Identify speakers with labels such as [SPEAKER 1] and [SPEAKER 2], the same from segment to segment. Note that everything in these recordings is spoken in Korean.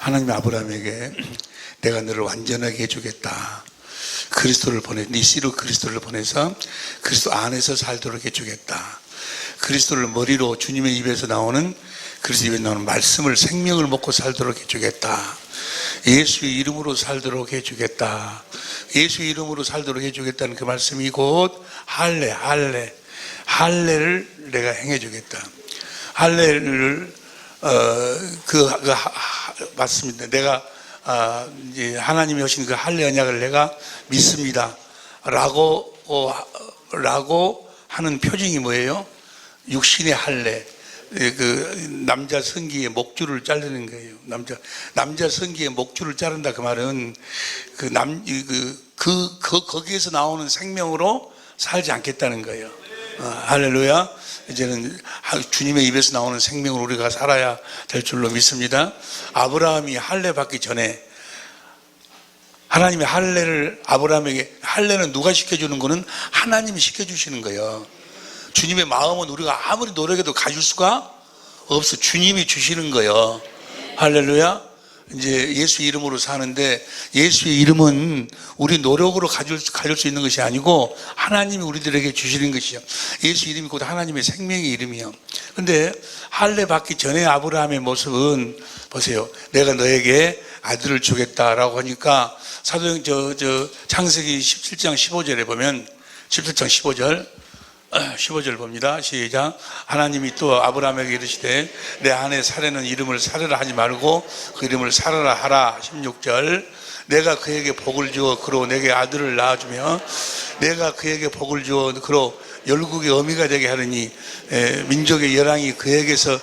[SPEAKER 1] 하나님이 아브라함에게 내가 너를 완전하게 해주겠다. 그리스도를 네 씨로 그리스도를 보내서 그리스도 안에서 살도록 해주겠다. 그리스도를 머리로 주님의 입에서 나오는 그리스도 입에 나오는 말씀을 생명을 먹고 살도록 해주겠다. 예수의 이름으로 살도록 해주겠다. 예수의 이름으로 살도록 해주겠다는 그 말씀이 곧 할례를 내가 행해주겠다. 할례를 맞습니다. 내가 이제 하나님이 하신 그 할례 언약을 내가 믿습니다. 라고 하는 표징이 뭐예요? 육신의 할례. 그 남자 성기의 목줄을 자르는 거예요. 남자 성기의 목줄을 자른다. 그 말은 거기에서 나오는 생명으로 살지 않겠다는 거예요. 할렐루야. 이제는 주님의 입에서 나오는 생명으로 우리가 살아야 될 줄로 믿습니다. 아브라함이 할례 받기 전에 하나님의 아브라함에게 할례는 누가 시켜주는 거는 하나님이 시켜주시는 거예요. 주님의 마음은 우리가 아무리 노력해도 가질 수가 없어. 주님이 주시는 거예요. 할렐루야. 이제 예수 이름으로 사는데 예수의 이름은 우리 노력으로 가질 수 있는 것이 아니고 하나님이 우리들에게 주시는 것이죠. 예수 이름이 곧 하나님의 생명의 이름이요. 그런데 할례 받기 전에 아브라함의 모습은 보세요. 내가 너에게 아들을 주겠다라고 하니까 창세기 17장 15절에 보면 17장 15절 봅니다. 시작. 하나님이 또 아브라함에게 이르시되 내 아내 사레는 이름을 사레라 하지 말고 그 이름을 사라라 하라. 16절. 내가 그에게 복을 주어 그로 내게 아들을 낳아주며 내가 그에게 복을 주어 그로 열국의 어미가 되게 하느니 민족의 열왕이 그에게서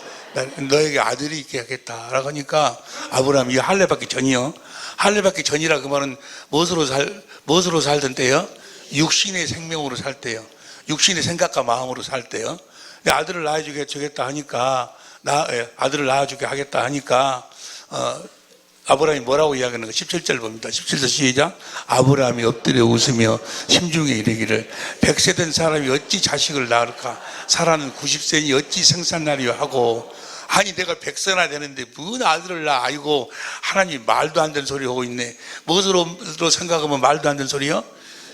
[SPEAKER 1] 너에게 아들이 있게 하겠다라고 하니까 아브라함이 이 할례 받기 전이요. 할례 받기 전이라 그 말은 무엇으로 살던 때요? 육신의 생명으로 살 때요. 육신의 생각과 마음으로 살 때요. 아들을 낳아주겠다 하니까 아들을 낳아주게 하겠다 하니까 아브라함이 뭐라고 이야기하는 거? 17절 봅니다. 17절 시작. 아브라함이 엎드려 웃으며 심중에 이르기를 100세 된 사람이 어찌 자식을 낳을까? 사라는 90세니 어찌 생산하리요 하고 아니 내가 100세나 되는데 뭔 아들을 낳아. 아이고 하나님 말도 안 되는 소리 하고 있네. 무엇으로 생각하면 말도 안 되는 소리요?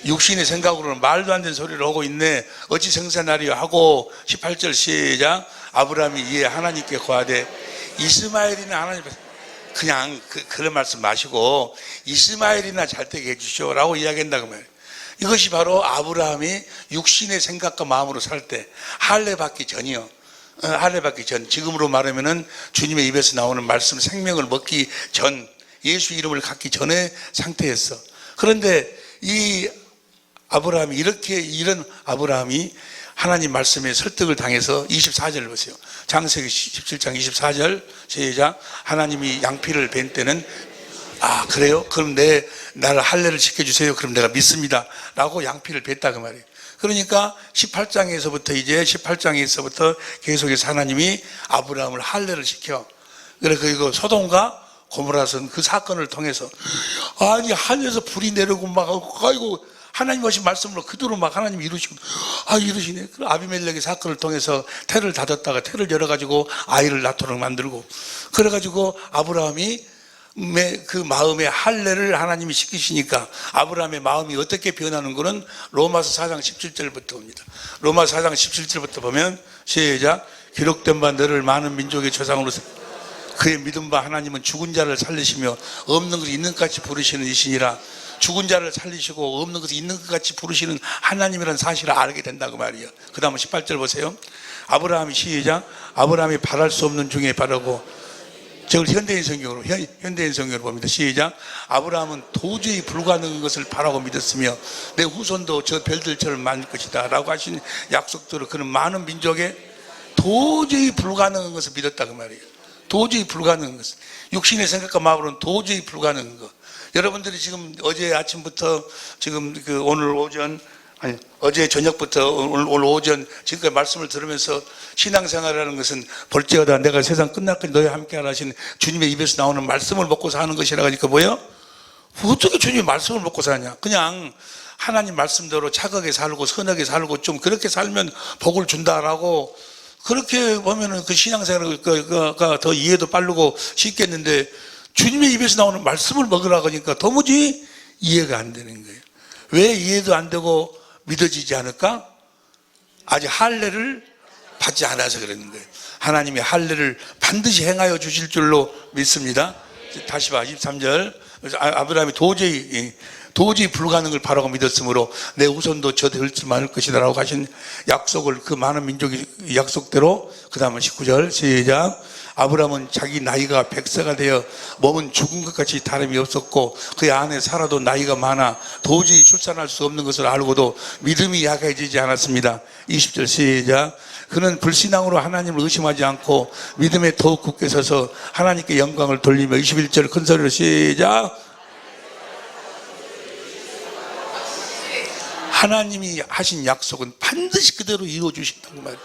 [SPEAKER 1] 육신의 생각으로는 말도 안 되는 소리를 하고 있네. 어찌 생산하리요 하고 18절 시작. 아브라함이 이에 하나님께 고하되 이스마엘이나 하나님 그냥 그런 말씀 마시고 이스마엘이나 잘 되게 해주시오 라고 이야기한다고 말이에요. 이것이 바로 아브라함이 육신의 생각과 마음으로 살 때 할례 받기 전이요. 할례 받기 전, 지금으로 말하면은 주님의 입에서 나오는 말씀 생명을 먹기 전, 예수 이름을 갖기 전의 상태였어. 그런데 이 아브라함이 이런 아브라함이 하나님 말씀에 설득을 당해서 24절 보세요. 창세기 17장 24절 시작. 하나님이 양피를 벤 때는 그래요? 그럼 나를 할례를 지켜주세요. 그럼 내가 믿습니다. 라고 양피를 뱉다 그 말이에요. 그러니까 18장에서부터 계속해서 하나님이 아브라함을 할례를 시켜. 그리고 소돔과 고모라선 그 사건을 통해서 아니 하늘에서 불이 내려오고 막 아이고 하나님 하신 말씀으로 그대로 막 하나님이 이루시고 이루시네. 그 아비멜렉의 사건을 통해서 태를 닫았다가 태를 열어가지고 아이를 낳도록 만들고 그래가지고 아브라함이 그 마음의 할례를 하나님이 시키시니까 아브라함의 마음이 어떻게 변하는 거는 로마서 4장 17절부터 봅니다. 로마서 4장 17절부터 보면 시작. 기록된 바 너를 많은 민족의 조상으로 그의 믿음 바 하나님은 죽은 자를 살리시며 없는 것을 있는 것 같이 부르시는 이시니라. 죽은 자를 살리시고 없는 것을 있는 것 같이 부르시는 하나님이라는 사실을 알게 된다고 말이에요. 그 다음 18절 보세요. 아브라함이 시작. 아브라함이 바랄 수 없는 중에 바라고 저걸 현대인 성경으로 봅니다. 시작. 아브라함은 도저히 불가능한 것을 바라고 믿었으며 내 후손도 저 별들처럼 많을 것이다 라고 하신 약속대로 그는 많은 민족에 도저히 불가능한 것을 믿었다 그 말이에요. 도저히 불가능한 것. 육신의 생각과 마음으로는 도저히 불가능한 것. 여러분들이 지금 어제 아침부터 지금 오늘 오전 어제 저녁부터 오늘 오전 지금까지 말씀을 들으면서 신앙생활이라는 것은 볼지어다 내가 세상 끝날까지 너희와 함께하라 하신 주님의 입에서 나오는 말씀을 먹고 사는 것이라 하니까 뭐예요? 어떻게 주님의 말씀을 먹고 사냐? 그냥 하나님 말씀대로 착하게 살고 선하게 살고 좀 그렇게 살면 복을 준다라고 그렇게 보면은 그 신앙생활가 더 이해도 빠르고 쉽겠는데 주님의 입에서 나오는 말씀을 먹으라고 하니까 도무지 이해가 안 되는 거예요. 왜 이해도 안 되고 믿어지지 않을까? 아직 할례를 받지 않아서 그러는 거예요. 하나님이 할례를 반드시 행하여 주실 줄로 믿습니다. 다시 봐, 23절. 아브라함이 도저히 불가능을 바라고 믿었으므로 내 후손도 저 될지 많을 것이다 라고 하신 약속을, 그 많은 민족이 약속대로, 그 다음은 19절 시작. 아브라함은 자기 나이가 100세가 되어 몸은 죽은 것 같이 다름이 없었고 그의 아내 사라도 나이가 많아 도저히 출산할 수 없는 것을 알고도 믿음이 약해지지 않았습니다. 20절 시작. 그는 불신앙으로 하나님을 의심하지 않고 믿음에 더욱 굳게 서서 하나님께 영광을 돌리며 21절 큰 소리로 시작. 하나님이 하신 약속은 반드시 그대로 이루어 주신다고 말이에요.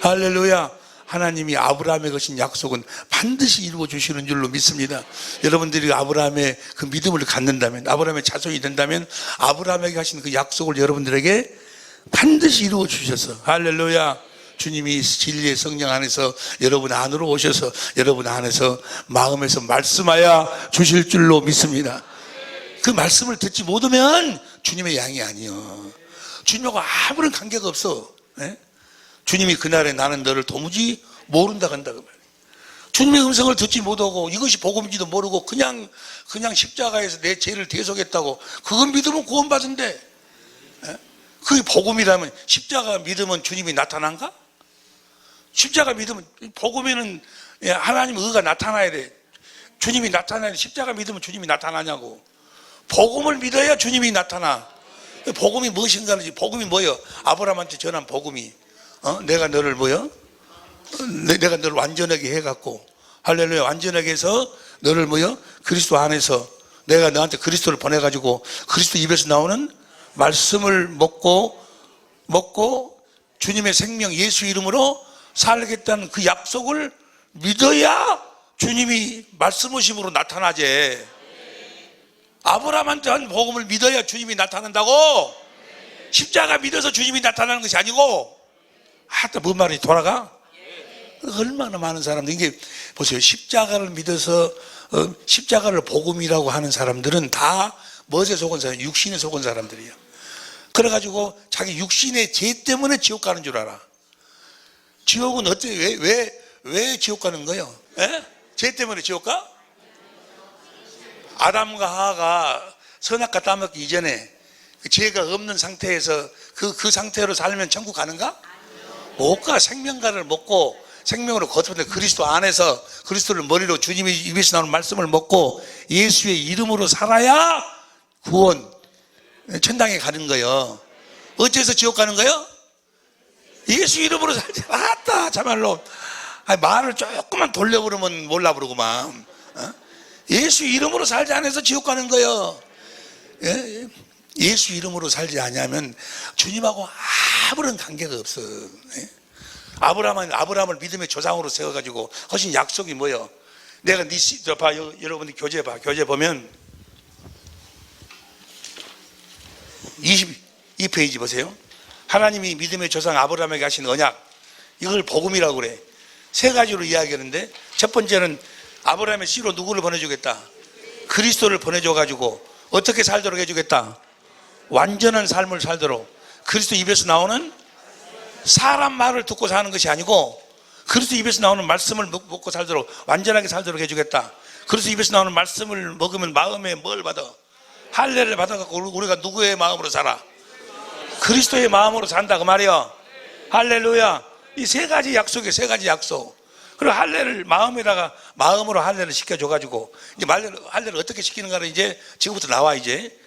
[SPEAKER 1] 할렐루야. 하나님이 아브라함에게 하신 약속은 반드시 이루어 주시는 줄로 믿습니다. 여러분들이 아브라함의 그 믿음을 갖는다면, 아브라함의 자손이 된다면 아브라함에게 하신 그 약속을 여러분들에게 반드시 이루어 주셔서, 할렐루야. 주님이 진리의 성령 안에서 여러분 안으로 오셔서 여러분 안에서 마음에서 말씀하여 주실 줄로 믿습니다. 그 말씀을 듣지 못하면 주님의 양이 아니요, 주님하고 아무런 관계가 없어. 네? 주님이 그날에 나는 너를 도무지 모른다 한다고 말이에요. 주님의 음성을 듣지 못하고 이것이 복음인지도 모르고 그냥 십자가에서 내 죄를 대속했다고, 그건 믿으면 구원받은데, 그게 복음이라면, 십자가 믿으면 주님이 나타난가? 십자가 믿으면, 복음에는 하나님 의가 나타나야 돼. 주님이 나타나야 돼. 십자가 믿으면 주님이 나타나냐고. 복음을 믿어야 주님이 나타나. 복음이 무엇인가는, 복음이 뭐예요? 아브라함한테 전한 복음이, 내가 너를 뭐요? 내가 너를 완전하게 해갖고, 할렐루야, 완전하게 해서 너를 뭐요? 그리스도 안에서 내가 너한테 그리스도를 보내가지고 그리스도 입에서 나오는 말씀을 먹고 주님의 생명 예수 이름으로 살겠다는 그 약속을 믿어야 주님이 말씀오심으로 나타나지. 아브라함한테 한 복음을 믿어야 주님이 나타난다고. 십자가 믿어서 주님이 나타나는 것이 아니고. 하여튼 뭔 말이 돌아가? 얼마나 많은 사람들, 이게 보세요. 십자가를 믿어서 십자가를 복음이라고 하는 사람들은 다 멋에 속은 사람, 육신에 속은 사람들이에요. 그래가지고 자기 육신의 죄 때문에 지옥 가는 줄 알아. 지옥은 왜 지옥 가는 거예요? 에? 죄 때문에 지옥 가? 아담과 하하가 선악과 따먹기 이전에 죄가 없는 상태에서 그 상태로 살면 천국 가는가? 못 가. 생명가를 먹고 생명으로 거듭된 그리스도 안에서 그리스도를 머리로 주님이 입에서 나오는 말씀을 먹고 예수의 이름으로 살아야 구원, 천당에 가는 거예요. 어째서 지옥 가는 거예요? 예수 이름으로 살지. 맞다, 참말로. 말을 조금만 돌려부르면 몰라 부르구만. 예수 이름으로 살지 않아서 지옥 가는 거예요. 예수 이름으로 살지 않으면 주님하고 아무런 관계가 없어. 아브라함을 믿음의 조상으로 세워가지고 하신 약속이 뭐예요? 내가 여러분들 교재 보면 22페이지 보세요. 하나님이 믿음의 조상 아브라함에게 하신 언약, 이걸 복음이라고 그래. 세 가지로 이야기하는데, 첫 번째는 아브라함의 씨로 누구를 보내주겠다? 그리스도를 보내줘가지고 어떻게 살도록 해주겠다? 완전한 삶을 살도록. 그리스도 입에서 나오는 사람 말을 듣고 사는 것이 아니고 그리스도 입에서 나오는 말씀을 먹고 살도록, 완전하게 살도록 해주겠다. 그리스도 입에서 나오는 말씀을 먹으면 마음에 뭘 받아? 할례를 받아갖고 우리가 누구의 마음으로 살아? 그리스도의 마음으로 산다 그 말이야. 할렐루야. 이 세 가지 약속이에요. 세 가지 약속. 그리고 할례를 마음으로 할례를 시켜줘가지고, 이제 할례를 어떻게 시키는가를 이제 지금부터 나와. 이제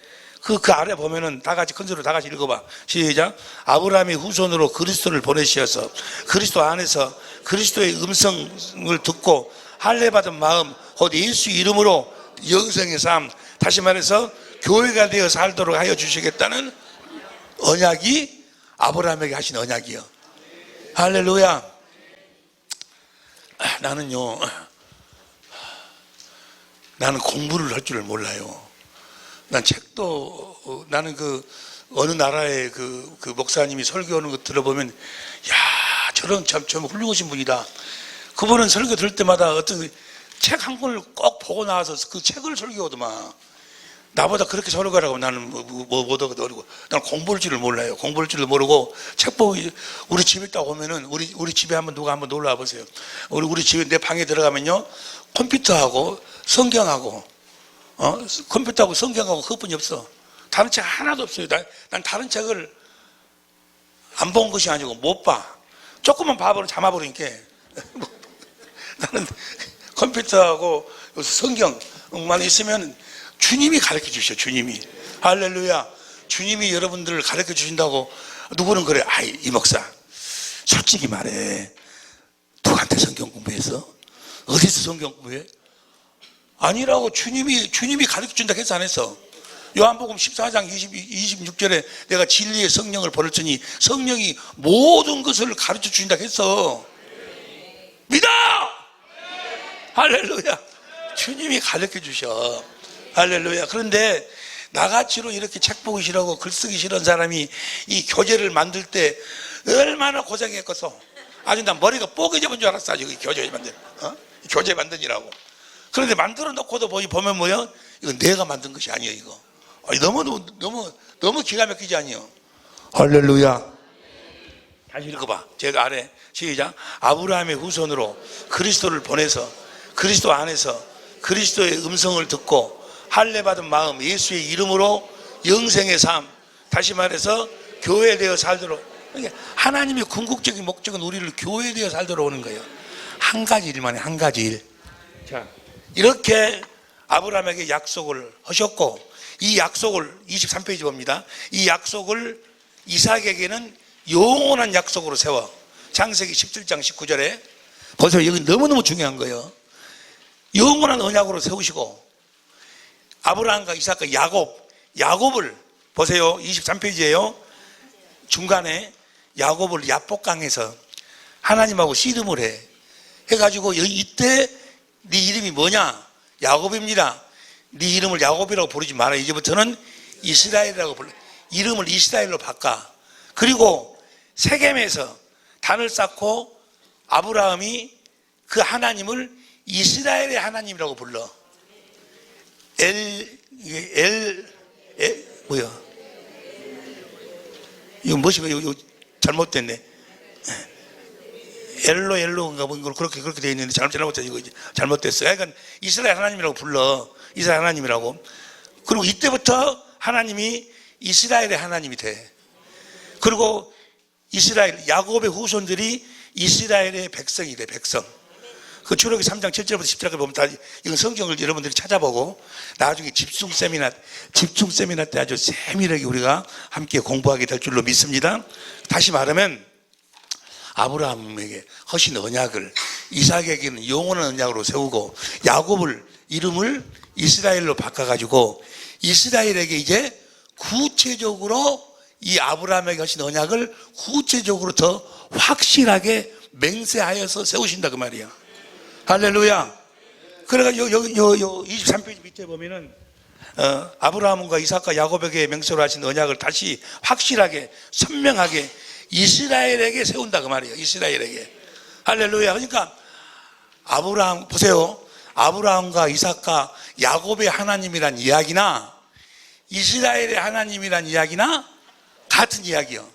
[SPEAKER 1] 그 아래 보면은 다 같이 큰 소리로 다 같이 읽어봐. 시작. 아브라함이 후손으로 그리스도를 보내시어서 그리스도 안에서 그리스도의 음성을 듣고 할례 받은 마음, 곧 예수 이름으로 영생의 삶, 다시 말해서 교회가 되어 살도록 하여 주시겠다는 언약이 아브라함에게 하신 언약이요. 할렐루야. 나는 공부를 할 줄을 몰라요. 나는 어느 나라의 그 목사님이 설교하는 거 들어보면, 야, 저런 참 훌륭하신 분이다. 그분은 설교 들을 때마다 어떤 책 한 권을 꼭 보고 나와서 그 책을 설교하더만. 나보다 그렇게 설교하라고 나는 못 얻고, 나는 공부할 줄을 몰라요. 공부할 줄을 모르고 책 보고, 우리 집 있다고 오면은 우리 집에 누가 한번 놀러 와보세요. 우리 집에 내 방에 들어가면요, 컴퓨터하고 성경하고 컴퓨터하고 성경하고 그것뿐이 없어. 다른 책 하나도 없어요. 난 다른 책을 안 본 것이 아니고 못 봐. 조금만 봐버리면 잠아버리니까. 나는 컴퓨터하고 성경만 있으면 주님이 가르쳐 주셔. 주님이. 할렐루야. 주님이 여러분들을 가르쳐 주신다고. 누구는 그래, 이 목사 솔직히 말해, 누구한테 성경 공부했어? 어디서 성경 공부해? 아니라고. 주님이 가르쳐 준다 했어, 안 했어? 요한복음 14장 26절에 내가 진리의 성령을 보냈으니 성령이 모든 것을 가르쳐 주신다 했어. 믿어! 할렐루야. 주님이 가르쳐 주셔. 할렐루야. 그런데 나같이로 이렇게 책 보기 싫어하고 글 쓰기 싫은 사람이 이 교재를 만들 때 얼마나 고생했겠어. 아주 난 머리가 뽀개져 본 줄 알았어. 아주 교재 교재 만드니라고. 그런데 만들어 놓고도 보면 뭐야? 이건 내가 만든 것이 아니에요, 이거. 너무 기가 막히지 않니요? 할렐루야. 다시 읽어봐. 제가 아래 시작. 아브라함의 후손으로 그리스도를 보내서 그리스도 안에서 그리스도의 음성을 듣고 할례받은 마음, 예수의 이름으로 영생의 삶, 다시 말해서 교회되어 살도록. 그러니까 하나님의 궁극적인 목적은 우리를 교회되어 살도록 오는 거예요. 한 가지 일만 해, 한 가지 일. 자, 이렇게 아브라함에게 약속을 하셨고, 이 약속을 23페이지 봅니다. 이 약속을 이삭에게는 영원한 약속으로 세워. 창세기 17장 19절에 보세요. 여기 너무너무 중요한 거예요. 영원한 언약으로 세우시고, 아브라함과 이삭과 야곱을 보세요. 23페이지에요. 중간에 야곱을 야복강에서 하나님하고 씨름을 해가지고 이때 네 이름이 뭐냐? 야곱입니다. 네 이름을 야곱이라고 부르지 마라. 이제부터는 이스라엘이라고 불러. 이름을 이스라엘로 바꿔. 그리고 세겜에서 단을 쌓고 아브라함이 그 하나님을 이스라엘의 하나님이라고 불러. 뭐야? 이거 이거 잘못됐네. 엘로인가 뭐 그렇게 되어 있는데 잘못됐어. 이거 잘못됐어. 그러니까 이스라엘 하나님이라고 불러. 이스라엘 하나님이라고. 그리고 이때부터 하나님이 이스라엘의 하나님이 돼. 그리고 야곱의 후손들이 이스라엘의 백성이 돼. 백성. 그 출애굽기 3장 7절부터 10절까지 보면 다 이건 성경을 여러분들이 찾아보고 나중에 집중 세미나 때 아주 세밀하게 우리가 함께 공부하게 될 줄로 믿습니다. 다시 말하면 아브라함에게 하신 언약을 이삭에게는 영원한 언약으로 세우고, 야곱을 이름을 이스라엘로 바꿔가지고 이스라엘에게 이제 구체적으로 이 아브라함에게 하신 언약을 구체적으로 더 확실하게 맹세하여서 세우신다 그 말이야. 할렐루야. 그래가지고 여기 23페이지 밑에 보면은 아브라함과 이삭과 야곱에게 맹세로 하신 언약을 다시 확실하게 선명하게 이스라엘에게 세운다 그 말이에요. 이스라엘에게. 할렐루야. 그러니까 아브라함 보세요. 아브라함과 이삭과 야곱의 하나님이란 이야기나 이스라엘의 하나님이란 이야기나 같은 이야기요.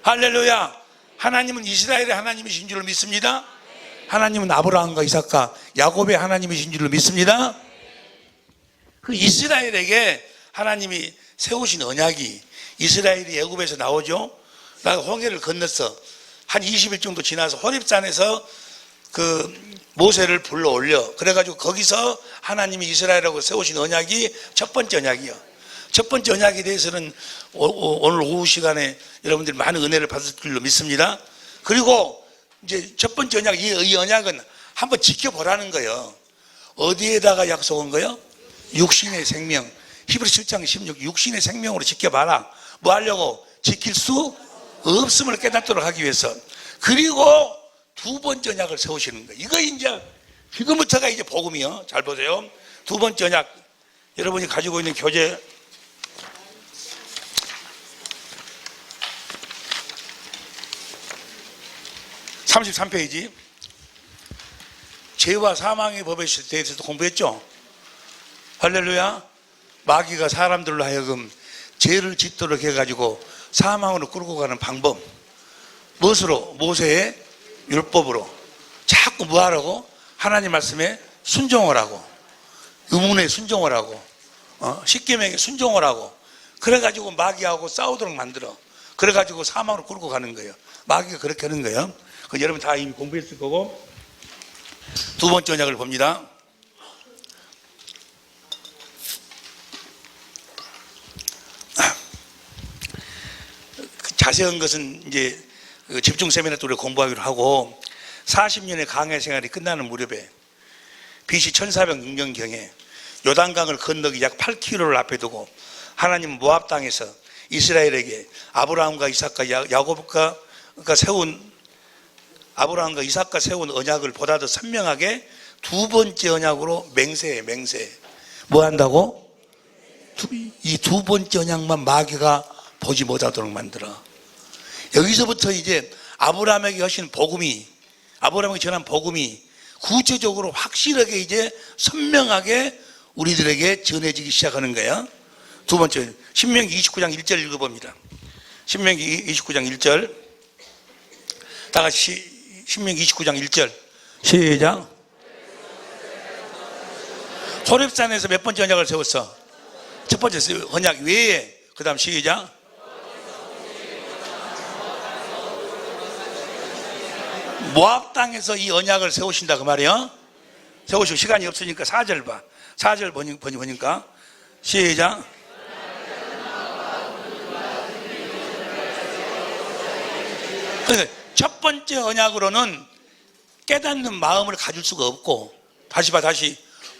[SPEAKER 1] 할렐루야. 하나님은 이스라엘의 하나님이신 줄을 믿습니다. 하나님은 아브라함과 이삭과 야곱의 하나님이신 줄을 믿습니다. 그 이스라엘에게 하나님이 세우신 언약이, 이스라엘이 애굽에서 나오죠. 홍해를 건넜어. 한 20일 정도 지나서 호렙산에서 그 모세를 불러 올려. 그래가지고 거기서 하나님이 이스라엘하고 세우신 언약이 첫 번째 언약이요. 첫 번째 언약에 대해서는 오늘 오후 시간에 여러분들이 많은 은혜를 받을 줄로 믿습니다. 그리고 이제 첫 번째 언약, 이 언약은 한번 지켜보라는 거예요. 어디에다가 약속한 거예요? 육신의 생명. 히브리 7장 16, 육신의 생명으로 지켜봐라. 뭐 하려고? 지킬 수 없음을 깨닫도록 하기 위해서. 그리고 두 번째 언약을 세우시는 거예요. 이거 이제 지금부터가 이제 복음이요. 잘 보세요. 두 번째 언약, 여러분이 가지고 있는 교재 33페이지 죄와 사망의 법에 대해서도 공부했죠. 할렐루야. 마귀가 사람들로 하여금 죄를 짓도록 해가지고 사망으로 끌고 가는 방법, 무엇으로? 모세의 율법으로 자꾸 뭐하라고? 하나님 말씀에 순종을 하고, 의문에 순종을 하고, 십계명에 순종을 하고, 그래가지고 마귀하고 싸우도록 만들어. 그래가지고 사망으로 끌고 가는 거예요. 마귀가 그렇게 하는 거예요. 여러분 다 이미 공부했을 거고. 두 번째 언약을 봅니다. 자세한 것은 이제 집중 세미나 때 우리가 공부하기로 하고, 40년의 강해 생활이 끝나는 무렵에 BC 1406년경에 요단강을 건너기 약 8km를 앞에 두고 하나님은 모압 땅에서 이스라엘에게 아브라함과 이삭과 야곱과 아브라함과 이삭과 세운 언약을 보다 더 선명하게 두 번째 언약으로 맹세해. 뭐 한다고? 이 두 번째 언약만 마귀가 보지 못하도록 만들어. 여기서부터 이제 아브라함에게 하신 복음이, 아브라함에게 전한 복음이 구체적으로 확실하게 이제 선명하게 우리들에게 전해지기 시작하는 거예요. 두 번째, 신명기 29장 1절 읽어봅니다. 신명기 29장 1절. 다 같이 신명기 29장 1절. 시작. 호렙산에서 몇 번째 언약을 세웠어? 첫 번째 언약 외에. 그 다음 시작. 모압 땅에서 이 언약을 세우신다 그 말이에요. 세우시고 시간이 없으니까 4절 봐. 4절 보니까 시작. 그러니까 첫 번째 언약으로는 깨닫는 마음을 가질 수가 없고, 다시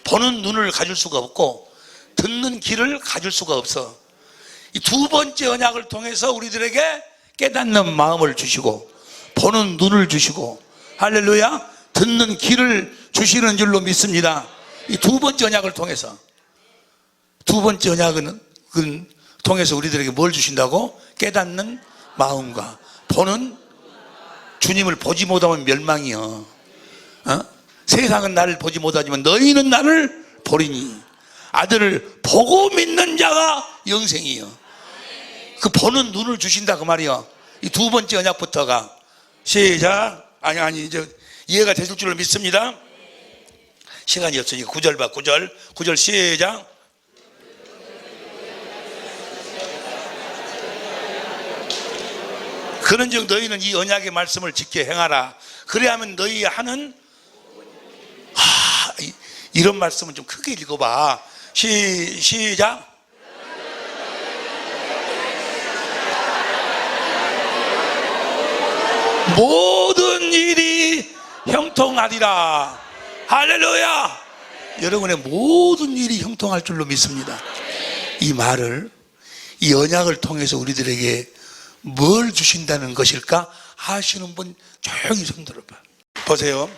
[SPEAKER 1] 보는 눈을 가질 수가 없고, 듣는 귀를 가질 수가 없어. 이 두 번째 언약을 통해서 우리들에게 깨닫는 마음을 주시고, 보는 눈을 주시고, 할렐루야, 듣는 귀를 주시는 줄로 믿습니다. 이 두 번째 언약을 통해서, 두 번째 언약은 통해서 우리들에게 뭘 주신다고? 깨닫는 마음과 보는, 주님을 보지 못하면 멸망이요. 세상은 나를 보지 못하지만 너희는 나를 보리니 아들을 보고 믿는 자가 영생이요. 그 보는 눈을 주신다 그 말이요. 이 두 번째 언약부터가 시작. 이제 이해가 되실 줄로 믿습니다. 시간이 없으니까 9절 봐. 9절 시작. 그런즉 너희는 이 언약의 말씀을 지켜 행하라. 그래야만 너희 하는 이런 말씀은 좀 크게 읽어봐. 시작. 모든 일이 형통하리라. 할렐루야. 여러분의 모든 일이 형통할 줄로 믿습니다. 이 말을, 이 언약을 통해서 우리들에게 뭘 주신다는 것일까 하시는 분 조용히 손 들어봐. 보세요.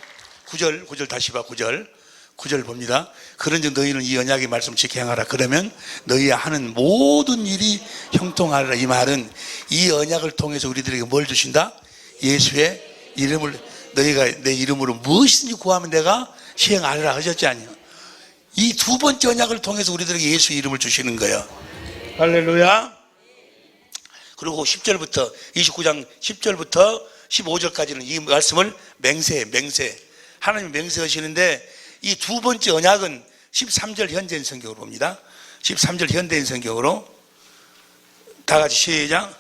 [SPEAKER 1] 9절 다시 봐. 9절 봅니다. 그런즉 너희는 이 언약의 말씀 지켜 행하라. 그러면 너희 하는 모든 일이 형통하리라. 이 말은 이 언약을 통해서 우리들에게 뭘 주신다? 예수의 이름을, 너희가 내 이름으로 무엇이든지 구하면 내가 시행하리라 하셨지 않냐. 이 두 번째 언약을 통해서 우리들에게 예수의 이름을 주시는 거예요. 할렐루야. 그리고 10절부터 29장 10절부터 15절까지는 이 말씀을 맹세 하나님 맹세하시는데, 이 두 번째 언약은 13절 현대인 성경으로 봅니다. 13절 현대인 성경으로 다 같이 시작.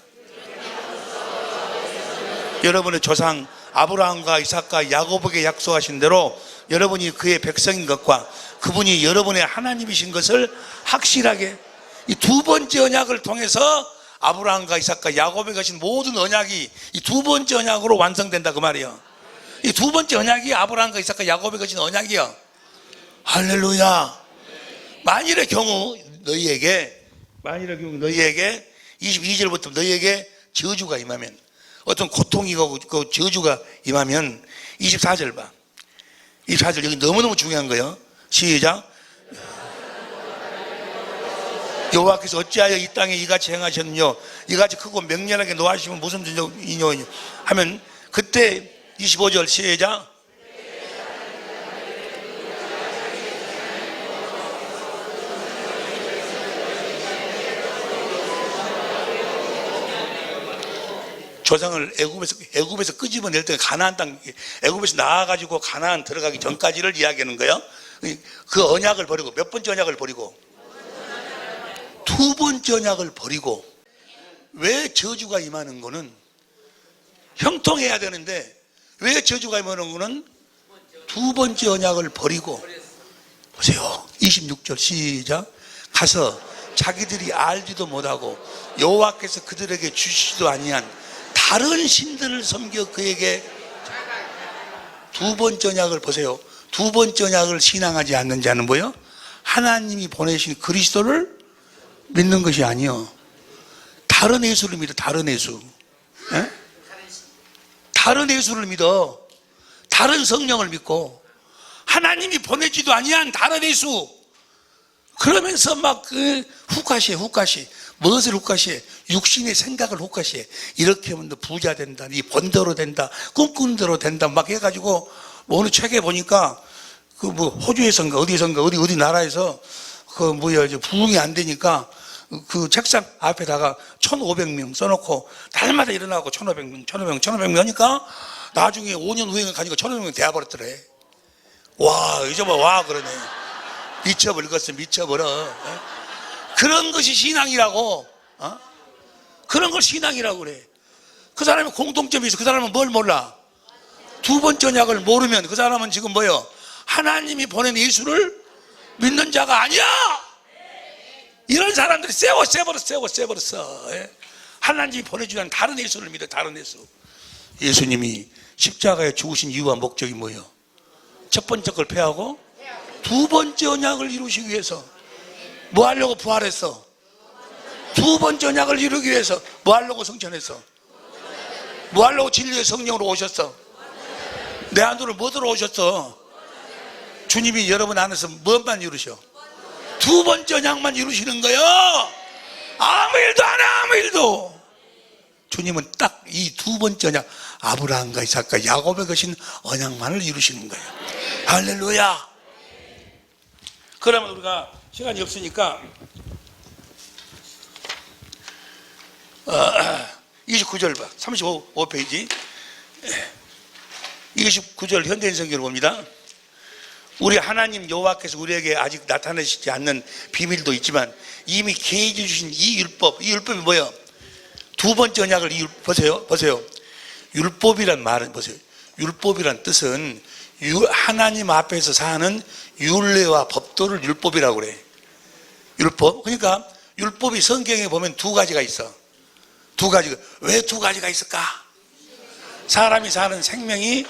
[SPEAKER 1] 여러분의 조상 아브라함과 이삭과 야곱에게 약속하신 대로 여러분이 그의 백성인 것과 그분이 여러분의 하나님이신 것을 확실하게, 이 두 번째 언약을 통해서 아브라함과 이삭과 야곱에게 하신 모든 언약이 이 두 번째 언약으로 완성된다 그 말이에요. 이 두 번째 언약이 아브라함과 이삭과 야곱에게 하신 언약이요. 할렐루야. 만일의 경우 너희에게 22절부터 너희에게 저주가 임하면, 어떤 고통이 가고 그 저주가 임하면 24절 봐. 24절 여기 너무너무 중요한 거예요. 시작. 여호와께서 어찌하여 이 땅에 이같이 행하셨느냐, 이같이 크고 맹렬하게 노하시면 무슨 죄이뇨 하면, 그때 25절 시작. 조상을 애굽에서 끄집어낼 때 가나안 땅, 애굽에서 나와가지고 가나안 들어가기 전까지를 이야기하는 거예요. 그 언약을 버리고, 몇 번째 언약을 버리고? 두 번째 언약을 버리고. 왜 저주가 임하는 거는 형통해야 되는데, 왜 저주가 임하는 거는 두 번째 언약을 버리고. 보세요, 26절 시작. 가서 자기들이 알지도 못하고 여호와께서 그들에게 주시지도 아니한 다른 신들을 섬겨 그에게. 두 번째 언약을 보세요. 두 번째 언약을 신앙하지 않는 자는 뭐예요? 하나님이 보내신 그리스도를 믿는 것이 아니요, 다른 예수를 믿어. 다른 예수. 에? 다른 예수를 믿어. 다른 성령을 믿고 하나님이 보내지도 아니한 다른 예수. 그러면서 막 훅하시에 무엇을 훅하시에? 육신의 생각을 훅하시에. 이렇게 하면 너 부자 된다, 네 본대로 된다, 꿈꾸는 대로 된다 막 해가지고, 뭐 어느 책에 보니까 그 뭐 호주에선가 어디선가 어디 나라에서 그 뭐야 부흥이 안 되니까 그 책상 앞에다가 1,500명 써놓고 날마다 일어나고 1,500명 하니까 나중에 5년 후에 가니까 1,500명 되어버렸더래. 와, 이제 뭐 와 그러네. 미쳐버리겠어, 미쳐버려. 그런 것이 신앙이라고. 그런 걸 신앙이라고 그래. 그 사람이 공통점이 있어. 그 사람은 뭘 몰라? 두 번째 언약을 모르면 그 사람은 지금 뭐요? 하나님이 보낸 예수를 믿는 자가 아니야. 이런 사람들이 세워버렸어. 하나님이 보내주는 다른 예수를 믿어. 다른 예수. 예수님이 십자가에 죽으신 이유와 목적이 뭐예요? 첫 번째 걸 폐하고 두 번째 언약을 이루시기 위해서. 뭐 하려고 부활했어? 두 번째 언약을 이루기 위해서. 뭐 하려고 성천했어? 뭐 하려고 진리의 성령으로 오셨어? 내 안으로 뭐 들어오셨어? 주님이 여러분 안에서 뭐만 이루셔? 두 번째 언약만 이루시는 거예요. 아무 일도 안 해. 아무 일도. 주님은 딱 이 두 번째 언약, 아브라함과 이삭과 야곱에 거신 언약만을 이루시는 거예요. 할렐루야. 그러면 우리가 시간이 없으니까 29절 봐. 35페이지 29절 현대인 성경을 봅니다. 우리 하나님 여호와께서 우리에게 아직 나타내시지 않는 비밀도 있지만 이미 계획해 주신 이 율법이 뭐예요? 두 번째 언약을 보세요. 율법이란 말은 보세요. 율법이란 뜻은 하나님 앞에서 사는 율례와 법도를 율법이라고 그래. 율법. 그러니까 율법이 성경에 보면 두 가지가 있어. 두 가지가. 왜 두 가지가 있을까? 사람이 사는 생명이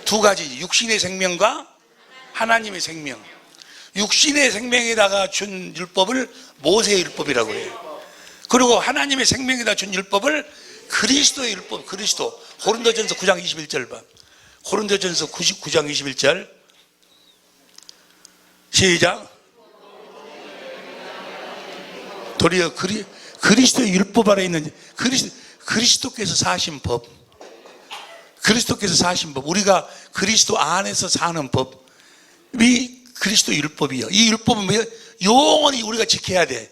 [SPEAKER 1] 두 가지. 육신의 생명과 하나님의 생명. 육신의 생명에다가 준 율법을 모세의 율법이라고 해요. 그리고 하나님의 생명에다 준 율법을 그리스도의 율법. 그리스도. 고린도전서 9장 21절 봐. 고린도전서 9장 21절 시작. 도리어 그리스도의 율법 아래 있는 그리스도께서 사신 법. 그리스도께서 사신 법. 우리가 그리스도 안에서 사는 법이 그리스도 율법이요. 이 율법은 뭐예요? 영원히 우리가 지켜야 돼.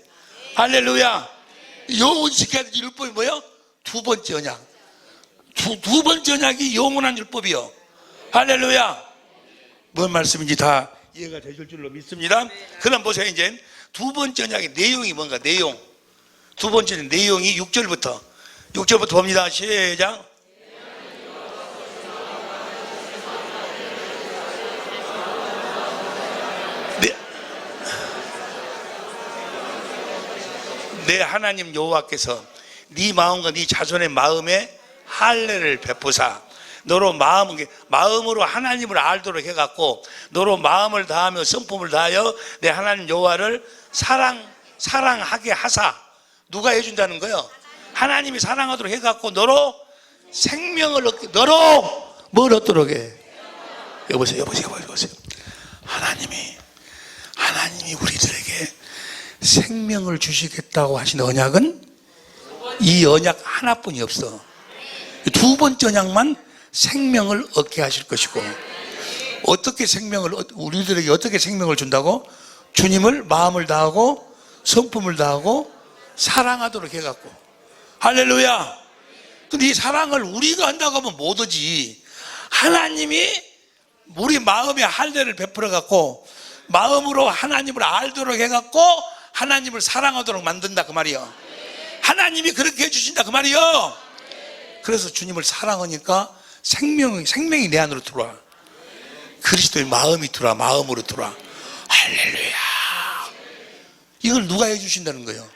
[SPEAKER 1] 할렐루야. 영원히 지켜야 될 율법이 뭐예요? 두 번째 언약. 두 번째 언약이 영원한 율법이요. 할렐루야. 뭔 말씀인지 다 이해가 되실 줄로 믿습니다. 그럼 보세요. 이제 두 번째 언약의 내용이 뭔가. 내용. 두 번째 내용이 6절부터 봅니다. 시작. 내 하나님 여호와께서 네 마음과 네 자손의 마음에 할례를 베푸사 너로 마음으로 하나님을 알도록 해갖고 너로 마음을 다하며 성품을 다하여 내 하나님 여호와를 사랑하게 하사. 누가 해준다는 거예요? 하나님이 사랑하도록 해갖고 너로 생명을 너로 뭘 얻도록 해? 여보세요. 하나님이 우리들에게 생명을 주시겠다고 하신 언약은 이 언약 하나뿐이 없어. 두 번째 언약만 생명을 얻게 하실 것이고, 우리들에게 어떻게 생명을 준다고? 주님을 마음을 다하고 성품을 다하고 사랑하도록 해갖고. 할렐루야. 근데 이 사랑을 우리가 한다고 하면 못 오지. 하나님이 우리 마음에 할례를 베풀어 갖고 마음으로 하나님을 알도록 해갖고 하나님을 사랑하도록 만든다 그 말이요. 하나님이 그렇게 해주신다 그 말이요. 그래서 주님을 사랑하니까 생명이 내 안으로 들어와. 그리스도의 마음이 들어와. 마음으로 들어와. 할렐루야. 이걸 누가 해주신다는 거예요?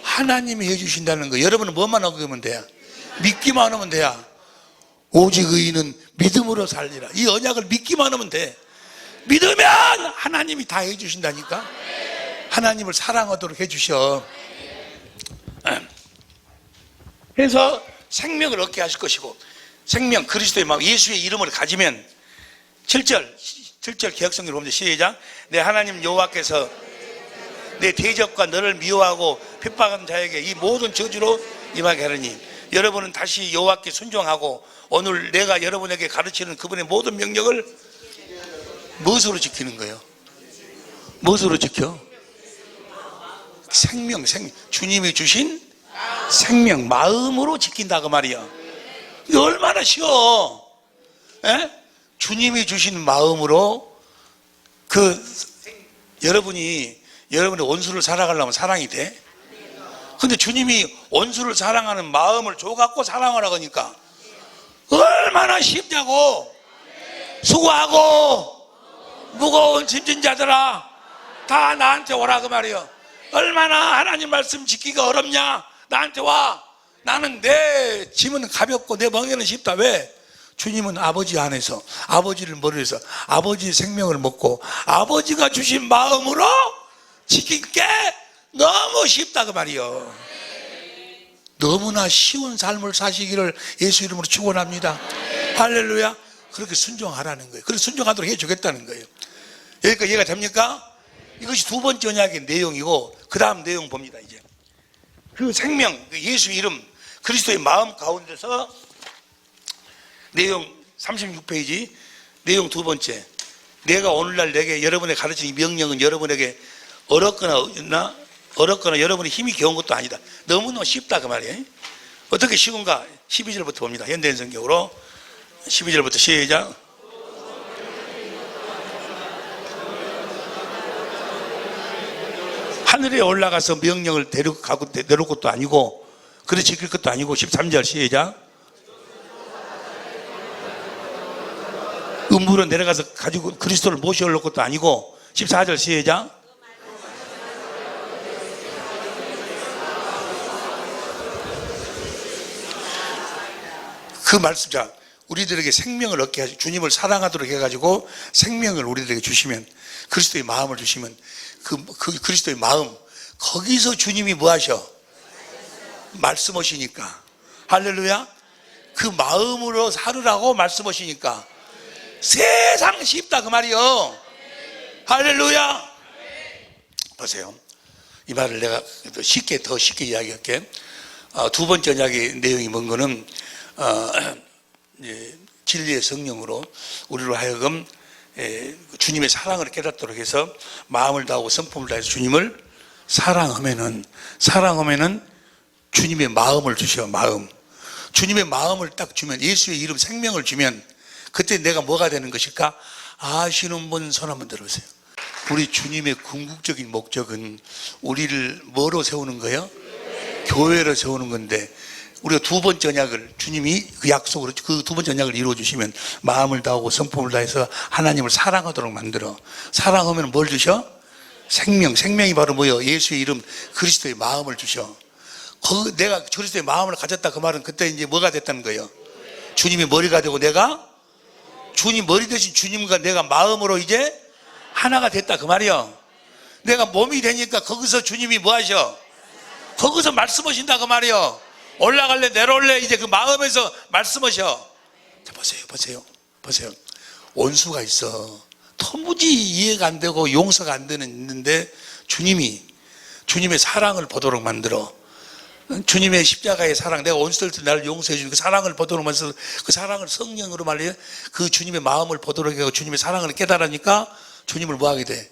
[SPEAKER 1] 하나님이 해주신다는 거예요. 여러분은 뭐만 하면 돼요? 믿기만 하면 돼요. 오직 의인은 믿음으로 살리라. 이 언약을 믿기만 하면 돼. 믿으면 하나님이 다 해주신다니까. 하나님을 사랑하도록 해주셔. 그래서 생명을 얻게 하실 것이고, 생명 그리스도의 마음 예수의 이름을 가지면 7절 개혁성경을 보면 시작. 내 하나님 여호와께서 내 대적과 너를 미워하고 핍박하는 자에게 이 모든 저주로 임하게 하느니, 여러분은 다시 여호와께 순종하고 오늘 내가 여러분에게 가르치는 그분의 모든 명령을 무엇으로 지키는 거예요? 무엇으로 지켜? 생명 주님이 주신 생명 마음으로 지킨다 그 말이야. 이게 얼마나 쉬워. 에? 주님이 주신 마음으로 여러분의 원수를 사랑하려면 사랑이 돼? 근데 주님이 원수를 사랑하는 마음을 줘갖고 사랑하라고 하니까 얼마나 쉽냐고. 수고하고 무거운 짐진 자들아 다 나한테 오라 그 말이에요. 얼마나 하나님 말씀 지키기가 어렵냐. 나한테 와. 나는 내 짐은 가볍고 내 멍에는 쉽다. 왜? 주님은 아버지 안에서 아버지를 머리에서 아버지의 생명을 먹고 아버지가 주신 마음으로 지키게 너무 쉽다 그 말이요. 너무나 쉬운 삶을 사시기를 예수 이름으로 축원합니다. 할렐루야. 그렇게 순종하라는 거예요. 그래서 순종하도록 해주겠다는 거예요. 여기까지 이해가 됩니까? 이것이 두 번째 언약의 내용이고, 그 다음 내용 봅니다. 이제 그 생명, 그 예수 이름, 그리스도의 마음 가운데서 내용 36페이지 내용 두 번째. 내가 오늘날 내게 여러분에 가르친 이 명령은 여러분에게 어렵거나 여러분의 힘이 겨운 것도 아니다. 너무너무 쉽다 그 말이에요. 어떻게 쉬운가? 12절부터 봅니다. 현대인 성경으로 12절부터 시작. 하늘에 올라가서 명령을 내려올 것도 아니고 그래 지킬 것도 아니고. 13절 시작. 음부로 내려가서 가지고 그리스도를 모셔올 것도 아니고. 14절 시작. 그 말씀, 자, 우리들에게 생명을 얻게 하시고 주님을 사랑하도록 해가지고 생명을 우리들에게 주시면, 그리스도의 마음을 주시면 그 그리스도의 마음, 거기서 주님이 뭐 하셔? 말씀하시니까. 할렐루야. 그 마음으로 살으라고 말씀하시니까 세상 쉽다 그 말이요. 할렐루야. 보세요. 이 말을 내가 더 쉽게 이야기할게. 두 번째 언약의 내용이 뭔 거는 진리의 성령으로 우리로 하여금 주님의 사랑을 깨닫도록 해서 마음을 다하고 성품을 다해서 주님을 사랑하면은 주님의 마음을 주셔. 마음. 주님의 마음을 딱 주면, 예수의 이름 생명을 주면 그때 내가 뭐가 되는 것일까? 아시는 분 손 한번 들어보세요. 우리 주님의 궁극적인 목적은 우리를 뭐로 세우는 거예요? 교회로 세우는 건데, 우리가 두 번째 언약을 주님이 그 약속으로 그 두 번째 언약을 이루어 주시면 마음을 다하고 성품을 다해서 하나님을 사랑하도록 만들어. 사랑하면 뭘 주셔? 생명이 바로 뭐예요? 예수의 이름 그리스도의 마음을 주셔. 내가 그리스도의 마음을 가졌다 그 말은 그때 이제 뭐가 됐다는 거예요? 주님이 머리가 되고 내가 주님 머리 대신 주님과 내가 마음으로 이제 하나가 됐다 그 말이요. 내가 몸이 되니까 거기서 주님이 뭐 하셔? 거기서 말씀하신다 그 말이요. 올라갈래 내려올래 이제 그 마음에서 말씀하셔. 자, 보세요. 원수가 있어. 도무지 이해가 안 되고 용서가 안 되는 있는데 주님의 사랑을 보도록 만들어. 주님의 십자가의 사랑, 내가 원수들 나를 용서해 주는 그 사랑을 보도록 만들어서 그 사랑을 성령으로 말이에요. 그 주님의 마음을 보도록 하고 주님의 사랑을 깨달으니까 주님을 뭐 하게 돼?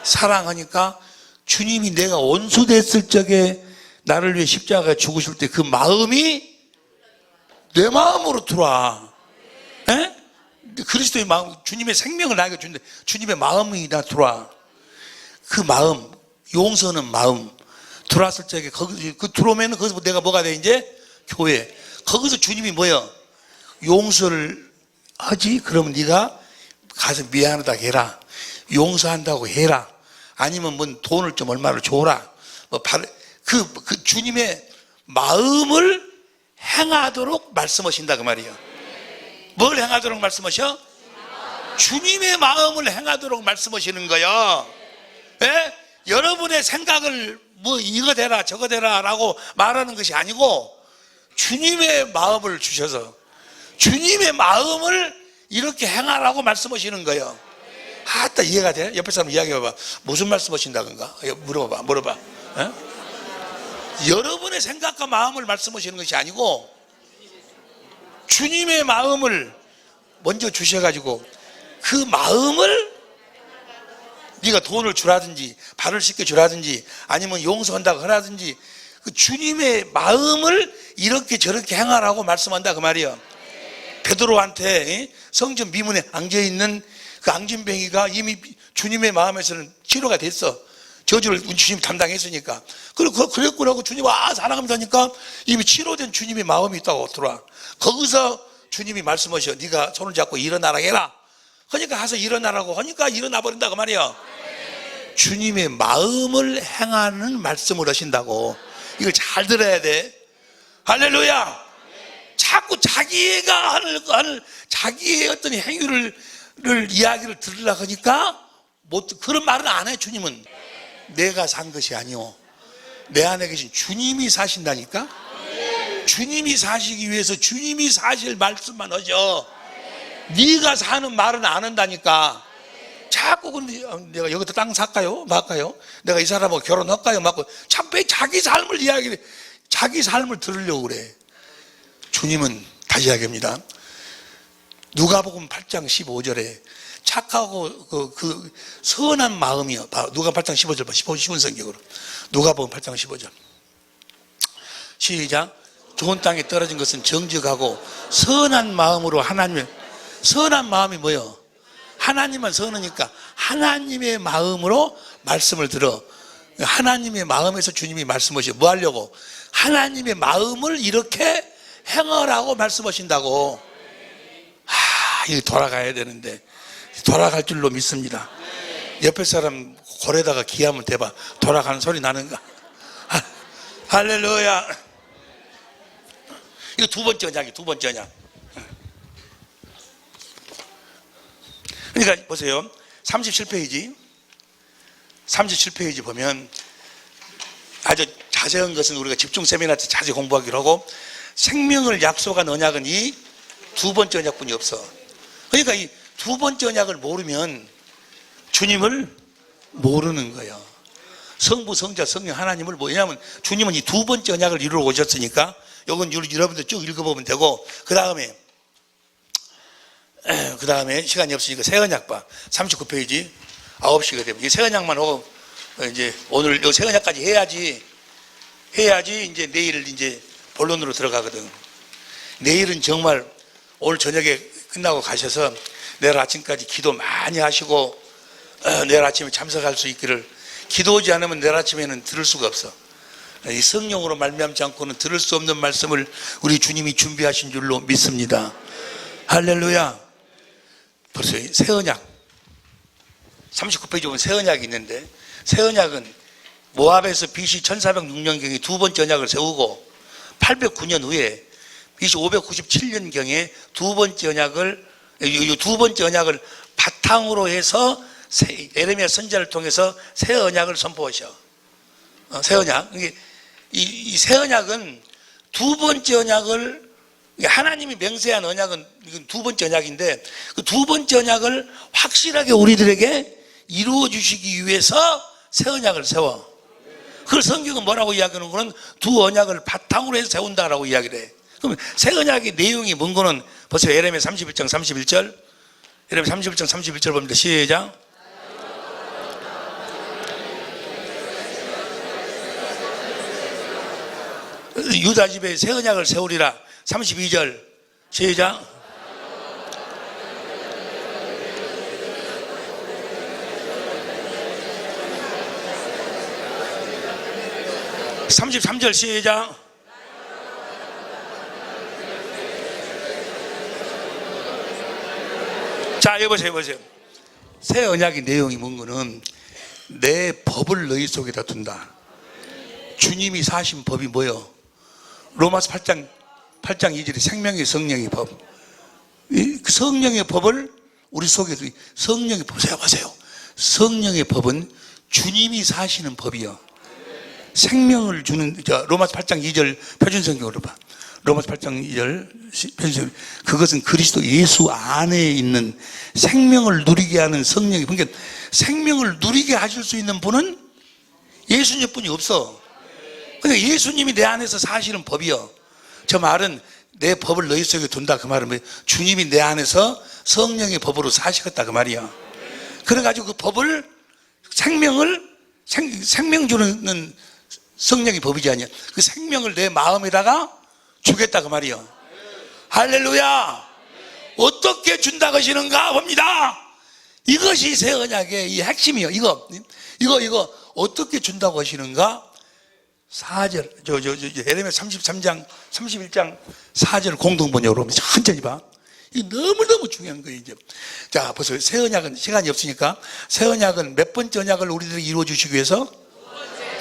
[SPEAKER 1] 사랑하니까 주님이 내가 원수 됐을 적에 나를 위해 십자가에 죽으실 때 그 마음이 내 마음으로 들어와. 에? 그리스도의 마음, 주님의 생명을 나에게 주는데 주님의 마음이 나 들어와. 그 마음, 용서는 마음 들어왔을 적에 거기 그 들어오면 거기서 내가 뭐가 돼? 이제 교회. 거기서 주님이 뭐야? 용서를 하지? 그러면 네가 가서 미안하다고 해라. 용서한다고 해라. 아니면 뭐 돈을 좀 얼마를 줘라. 뭐 그 주님의 마음을 행하도록 말씀하신다 그 말이에요. 뭘 행하도록 말씀하셔? 주님의 마음을 행하도록 말씀하시는 거예요. 예? 여러분의 생각을 뭐 이거 되라 저거 되라 라고 말하는 것이 아니고 주님의 마음을 주셔서 주님의 마음을 이렇게 행하라고 말씀하시는 거예요. 아따 이해가 돼? 옆에 사람 이야기해봐. 무슨 말씀하신다던가 물어봐. 예? 여러분의 생각과 마음을 말씀하시는 것이 아니고 주님의 마음을 먼저 주셔가지고 그 마음을 네가 돈을 주라든지 발을 씻겨 주라든지 아니면 용서한다고 하라든지 그 주님의 마음을 이렇게 저렇게 행하라고 말씀한다 그 말이에요. 베드로한테 성전 미문에 앙져있는 그 앙진뱅이가 이미 주님의 마음에서는 치료가 됐어. 저주를 주님이 담당했으니까. 그랬구나. 주님 사랑합니다니까 이미 치료된 주님의 마음이 있다고 들어와. 거기서 주님이 말씀하셔. 네가 손을 잡고 일어나라 해라. 그러니까 가서 일어나라고 하니까 일어나 버린다 그 말이야. 주님의 마음을 행하는 말씀을 하신다고. 이걸 잘 들어야 돼. 할렐루야. 자꾸 자기가 하는 자기의 어떤 행위를 이야기를 들으려고 하니까 그런 말은 안 해. 주님은 내가 산 것이 아니오. 내 안에 계신 주님이 사신다니까. 주님이 사시기 위해서 주님이 사실 말씀만 하죠. 네가 사는 말은 안 한다니까. 자꾸 근데 내가 여기다 땅 살까요? 말까요? 내가 이 사람하고 결혼할까요? 말고 자꾸 자기 삶을 이야기해. 자기 삶을 들으려고 그래. 주님은 다시 이야기합니다. 누가복음 8장 15절에 착하고 그 선한 마음이요. 누가 8장 15절 봐. 쉬운 성경으로. 누가복음 8장 15절. 시작. 좋은 땅에 떨어진 것은 정직하고 선한 마음으로 하나님의 선한 마음이 뭐요? 하나님만 선하니까 하나님의 마음으로 말씀을 들어. 하나님의 마음에서 주님이 말씀하셔. 뭐 하려고? 하나님의 마음을 이렇게 행하라고 말씀하신다고. 이거 돌아가야 되는데 돌아갈 줄로 믿습니다. 옆에 사람 골에다가 기하면 대봐. 돌아가는 소리 나는가? 할렐루야. 이거 두 번째 언약이 두 번째 언약. 그러니까 보세요. 37페이지 보면 아주 자세한 것은 우리가 집중 세미나 때 자세히 공부하기로 하고 생명을 약속한 언약은 이 두 번째 언약뿐이 없어. 그러니까 이 두 번째 언약을 모르면 주님을 모르는 거예요. 성부, 성자, 성령 하나님을 왜냐하면 주님은 이 두 번째 언약을 이루러 오셨으니까 이건 여러분들 쭉 읽어보면 되고 그 다음에 시간이 없으니까 새 언약 봐. 39페이지 9시가 되면 이 새 언약만 하고 이제 오늘 이 새 언약까지 해야지 이제 내일 이제 본론으로 들어가거든. 내일은 정말 오늘 저녁에 끝나고 가셔서 내일 아침까지 기도 많이 하시고 내일 아침에 참석할 수 있기를. 기도하지 않으면 내일 아침에는 들을 수가 없어. 이 성령으로 말미암지 않고는 들을 수 없는 말씀을 우리 주님이 준비하신 줄로 믿습니다. 할렐루야. 벌써 새 언약 39페이지 보면 새 언약이 있는데 새 언약은 모압에서 BC 1406년경에 두 번째 언약을 세우고 809년 후에 BC 597년경에 두 번째 언약을 바탕으로 해서 에레미야 선지자를 통해서 새 언약을 선포하셔. 새 언약. 이 새 언약은 두 번째 언약을 하나님이 맹세한 언약은 이건 두 번째 언약인데 그 두 번째 언약을 확실하게 우리들에게 이루어 주시기 위해서 새 언약을 세워. 그걸 성경은 뭐라고 이야기하는 거는 두 언약을 바탕으로 해서 세운다라고 이야기를 해. 그럼 새 언약의 내용이 뭔 거는 보세요. 에레미야 31장 31절. 에레미야 31장 31절 봅니다. 시작. 유다 집에 새 언약을 세우리라. 32절 시작. 33절 시작. 자, 여기 보세요. 새 언약의 내용이 뭔가는 내 법을 너희 속에다 둔다. 주님이 사신 법이 뭐요? 로마서 8장 2절에 생명의 성령의 법. 이 성령의 법을 우리 속에 성령의 법, 보세요. 성령의 법은 주님이 사시는 법이요. 생명을 주는, 로마서 8장 2절 표준성경으로 봐. 로마서 8장 2절 표준성경. 그것은 그리스도 예수 안에 있는 생명을 누리게 하는 성령이, 그러니까 생명을 누리게 하실 수 있는 분은 예수님뿐이 없어. 그러니까 예수님이 내 안에서 사시는 법이요. 저 말은 내 법을 너희 속에 둔다, 그 말은 뭐예요? 주님이 내 안에서 성령의 법으로 사시겠다, 그 말이야. 그래가지고 그 법을 생명 주는 성령의 법이지 아니야. 그 생명을 내 마음에다가 주겠다, 그 말이요. 할렐루야. 어떻게 준다고 하시는가 봅니다. 이것이 새 언약의 이 핵심이요. 이거 어떻게 준다고 하시는가? 4절, 예레미야 33장, 31장 4절 공동번역으로 천천히 봐. 이 너무너무 중요한 거예요, 이제. 자, 보세요. 새 언약은 시간이 없으니까, 새 언약은 몇 번째 언약을 우리들에게 이루어 주시기 위해서?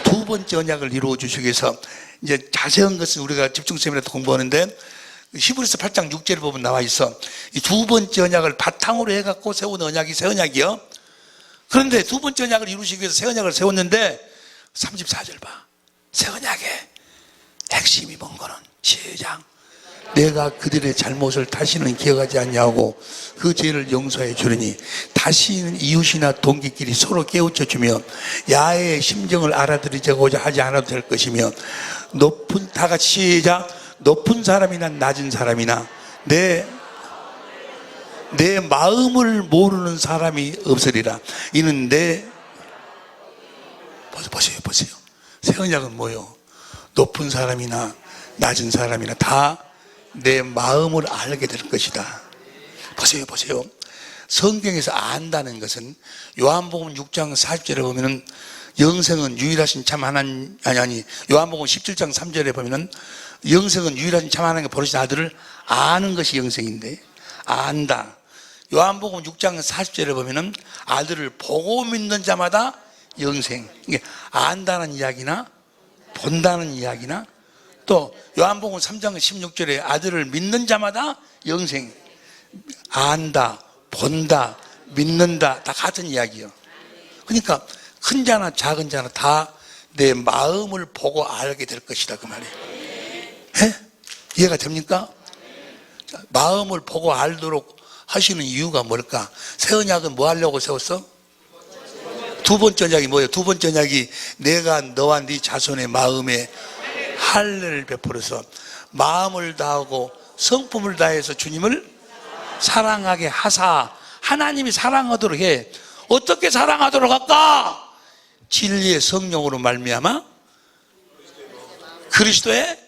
[SPEAKER 1] 두 번째 언약을 이루어 주시기 위해서. 이제 자세한 것은 우리가 집중세미나에서 공부하는데, 히브리서 8장 6절에 보면 나와 있어. 이 두 번째 언약을 바탕으로 해갖고 세운 언약이 새 언약이요. 그런데 두 번째 언약을 이루시기 위해서 새 언약을 세웠는데, 34절 봐. 새 언약의 핵심이 뭔가는 시작. 내가 그들의 잘못을 다시는 기억하지 않냐고 그 죄를 용서해 주리니 다시는 이웃이나 동기끼리 서로 깨우쳐 주며 야의 심정을 알아들이고자 하지 않아도 될 것이며 다 같이 시작. 높은 사람이나 낮은 사람이나 내 마음을 모르는 사람이 없으리라. 이는 보세요. 새 언약은 뭐요? 높은 사람이나 낮은 사람이나 다 내 마음을 알게 될 것이다. 보세요. 성경에서 안다는 것은 요한복음 6장 40절에 보면은 영생은 유일하신 참 하나님, 요한복음 17장 3절에 보면은 영생은 유일하신 참 하나님의 버리신 아들을 아는 것이 영생인데, 안다. 요한복음 6장 40절에 보면은 아들을 보고 믿는 자마다 영생. 이게 안다는 이야기나 본다는 이야기나, 또 요한복음 3장 16절에 아들을 믿는 자마다 영생. 안다, 본다, 믿는다 다 같은 이야기예요. 그러니까 큰 자나 작은 자나 다 내 마음을 보고 알게 될 것이다, 그 말이에요. 이해가 됩니까? 마음을 보고 알도록 하시는 이유가 뭘까? 새 언약은 뭐 하려고 세웠어? 두 번째 언약이 뭐예요? 두 번째 언약이 내가 너와 네 자손의 마음에 할례를 베풀어서 마음을 다하고 성품을 다해서 주님을 사랑하게 하사. 하나님이 사랑하도록 해. 어떻게 사랑하도록 할까? 진리의 성령으로 말미암아 그리스도의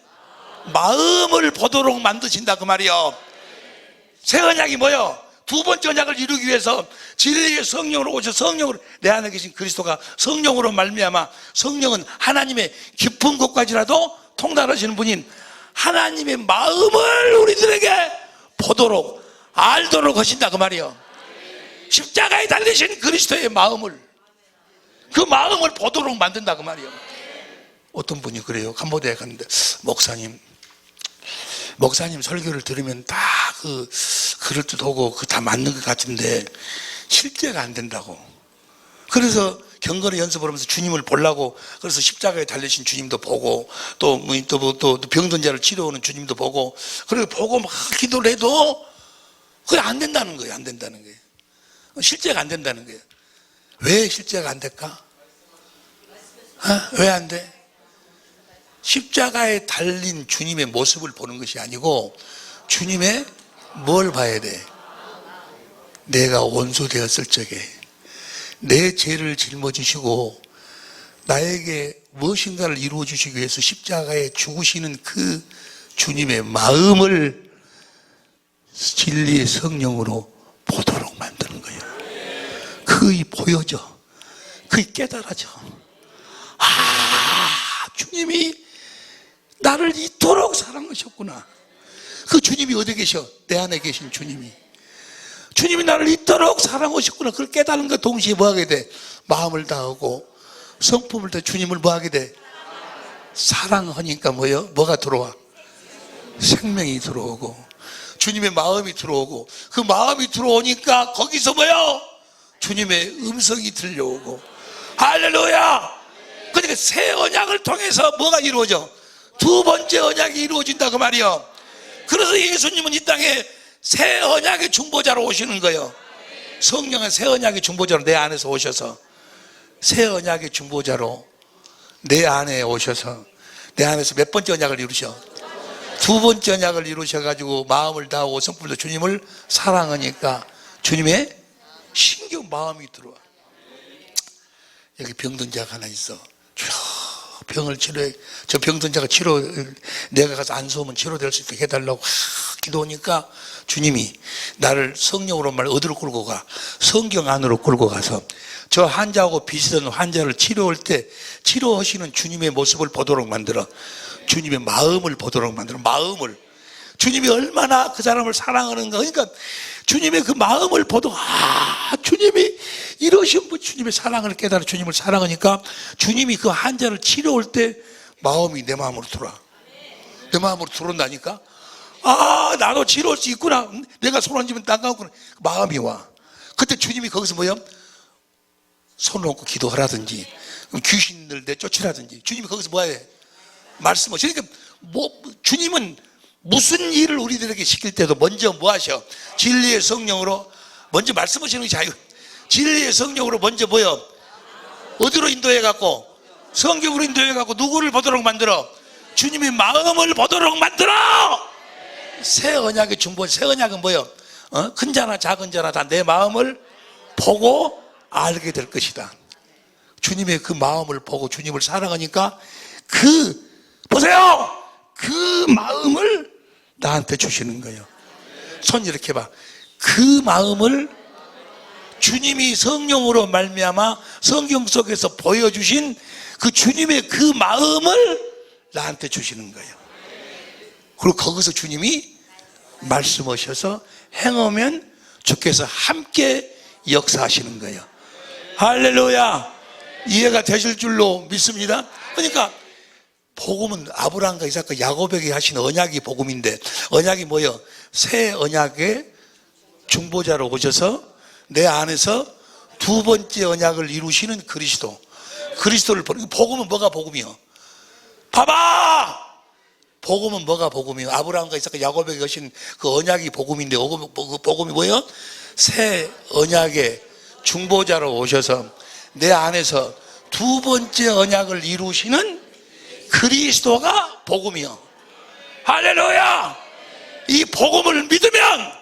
[SPEAKER 1] 마음을 보도록 만드신다, 그 말이요. 새 언약이 뭐요? 두 번째 언약을 이루기 위해서 진리의 성령으로 오셔. 성령으로 내 안에 계신 그리스도가 성령으로 말미암아, 성령은 하나님의 깊은 곳까지라도 통달하시는 분인 하나님의 마음을 우리들에게 보도록 알도록 하신다, 그 말이요. 십자가에 달리신 그리스도의 마음을, 그 마음을 보도록 만든다, 그 말이요. 어떤 분이 그래요. 캄보디아에 갔는데 목사님 설교를 들으면 다 그럴듯하고 다 맞는 것 같은데 실제가 안 된다고. 그래서 경건의 연습을 하면서 주님을 보려고, 그래서 십자가에 달리신 주님도 보고, 또 병든 자를 치료하는 주님도 보고, 그리고 보고 막 기도를 해도 그게 안 된다는 거예요. 실제가 안 된다는 거예요. 왜 실제가 안 될까? 왜 안 돼? 십자가에 달린 주님의 모습을 보는 것이 아니고 주님의 뭘 봐야 돼? 내가 원수 되었을 적에 내 죄를 짊어지시고 나에게 무엇인가를 이루어 주시기 위해서 십자가에 죽으시는 그 주님의 마음을 진리의 성령으로 보도록 만드는 거예요. 그게 보여져. 그게 깨달아져. 주님이 나를 이토록 사랑하셨구나. 그 주님이 어디 계셔? 내 안에 계신 주님이. 주님이 나를 이토록 사랑하셨구나. 그걸 깨달은 것 동시에 뭐 하게 돼? 마음을 다하고 성품을 다 주님을 뭐 하게 돼? 사랑하니까 뭐요? 뭐가 들어와? 생명이 들어오고 주님의 마음이 들어오고 그 마음이 들어오니까 거기서 뭐요? 주님의 음성이 들려오고 할렐루야. 그러니까 새 언약을 통해서 뭐가 이루어져? 두 번째 언약이 이루어진다 그 말이요. 그래서 예수님은 이 땅에 새 언약의 중보자로 오시는 거예요. 성령은 새 언약의 중보자로 내 안에서 오셔서 새 언약의 중보자로 내 안에 오셔서 내 안에서 몇 번째 언약을 이루셔? 두 번째 언약을 이루셔가지고 마음을 다하고 성품도 주님을 사랑하니까 주님의 신경 마음이 들어와. 여기 병든 자가 하나 있어. 병을 치료해. 저 병든 자가 내가 가서 안수하면 치료될 수 있게 해달라고 기도하니까 주님이 나를 성령으로 말 어디로 끌고 가? 성경 안으로 끌고 가서 저 환자하고 비슷한 환자를 치료할 때 치료하시는 주님의 모습을 보도록 만들어. 주님의 마음을 보도록 만들어. 마음을. 주님이 얼마나 그 사람을 사랑하는가. 그러니까 주님의 그 마음을 보도록 주님이 이러신 분 주님의 사랑을 깨달아 주님을 사랑하니까 주님이 그 환자를 치료할 때 마음이 내 마음으로 들어와. 내 마음으로 들어온다니까. 나도 치료할 수 있구나. 내가 손 얹으면 따가웠구나. 마음이 와. 그때 주님이 거기서 뭐야? 손을 얹고 기도하라든지 귀신들 내쫓으라든지 주님이 거기서 뭐해? 말씀하셔. 그러니까 주님은 무슨 일을 우리들에게 시킬 때도 먼저 뭐 하셔? 진리의 성령으로 먼저 말씀하시는 게 자유. 진리의 성령으로 먼저 뭐요? 어디로 인도해갖고? 성경으로 인도해갖고 누구를 보도록 만들어? 주님의 마음을 보도록 만들어! 새 언약의 중보. 새 언약은 뭐요? 큰 자나 작은 자나 다 내 마음을 보고 알게 될 것이다. 주님의 그 마음을 보고 주님을 사랑하니까 보세요! 그 마음을 나한테 주시는 거예요. 손 이렇게 봐. 그 마음을 주님이 성령으로 말미암아 성경 속에서 보여주신 그 주님의 그 마음을 나한테 주시는 거예요. 그리고 거기서 주님이 말씀하셔서 행하면 주께서 함께 역사하시는 거예요. 할렐루야. 이해가 되실 줄로 믿습니다. 그러니까 복음은 아브라함과 이삭과 야곱에게 하신 언약이 복음인데 언약이 뭐예요? 새 언약의 중보자로 오셔서 내 안에서 두 번째 언약을 이루시는 그리스도를 보는. 복음은 뭐가 복음이요? 봐봐! 복음은 뭐가 복음이요? 아브라함과 이삭과 야곱에게 하신 그 언약이 복음인데 그 복음이 뭐예요? 새 언약의 중보자로 오셔서 내 안에서 두 번째 언약을 이루시는 그리스도가 복음이요. 할렐루야. 이 복음을 믿으면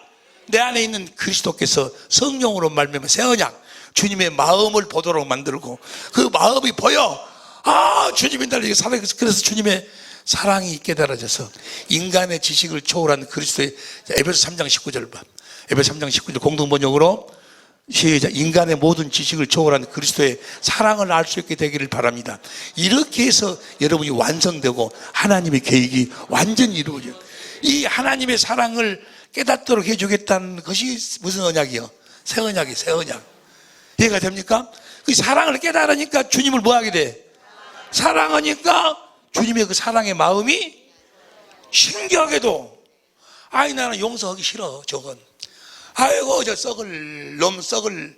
[SPEAKER 1] 내 안에 있는 그리스도께서 성령으로 말미암아 새 언약 주님의 마음을 보도록 만들고 그 마음이 보여. 주님이 나를 사랑해서 그래서 주님의 사랑이 깨달아져서 인간의 지식을 초월한 그리스도의 에베소 3장 19절 봐. 에베소 3장 19절 공동번역으로 시작. 인간의 모든 지식을 초월한 그리스도의 사랑을 알 수 있게 되기를 바랍니다. 이렇게 해서 여러분이 완성되고 하나님의 계획이 완전히 이루어져요. 이 하나님의 사랑을 깨닫도록 해주겠다는 것이 무슨 언약이요? 새 언약이에요. 새 언약. 이해가 됩니까? 그 사랑을 깨달으니까 주님을 뭐 하게 돼? 사랑하니까 주님의 그 사랑의 마음이 신기하게도 나는 용서하기 싫어 저건. 아이고 저 썩을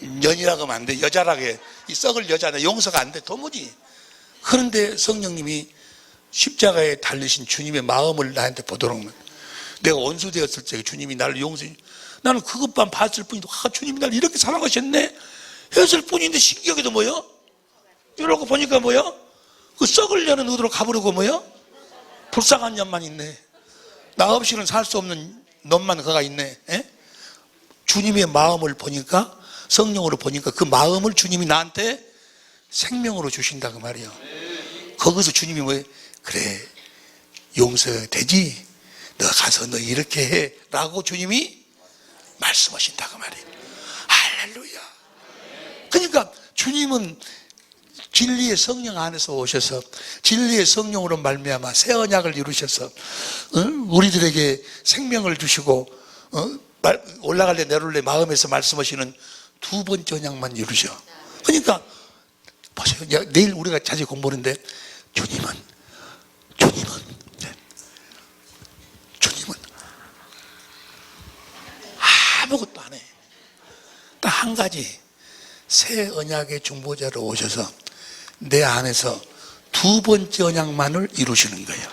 [SPEAKER 1] 년이라고 하면 안 돼. 여자라고 해. 이 썩을 여자는 용서가 안 돼 도무지. 그런데 성령님이 십자가에 달리신 주님의 마음을 나한테 보도록. 내가 원수 되었을 때 주님이 나를 용서해. 나는 그것만 봤을 뿐인데 주님이 나를 이렇게 사랑하셨네 했을 뿐인데 신기하게도 뭐요? 이러고 보니까 뭐요? 그 썩을 년은 어디로 가버리고 뭐요? 불쌍한 년만 있네. 나 없이는 살 수 없는 놈만 그가 있네. 에? 주님의 마음을 보니까 성령으로 보니까 그 마음을 주님이 나한테 생명으로 주신다 그 말이에요. 거기서 주님이 뭐예요? 그래 용서되지? 너 가서 너 이렇게 해 라고 주님이 말씀하신다고 말이에요. 할렐루야. 그러니까 주님은 진리의 성령 안에서 오셔서 진리의 성령으로 말미암아 새 언약을 이루셔서 우리들에게 생명을 주시고 올라갈래 내려올래 마음에서 말씀하시는 두 번째 언약만 이루셔. 그러니까 보세요. 내일 우리가 자세히 공부하는데 주님은 아무것도 안 해. 딱 한 가지, 새 언약의 중보자로 오셔서 내 안에서 두 번째 언약만을 이루시는 거예요.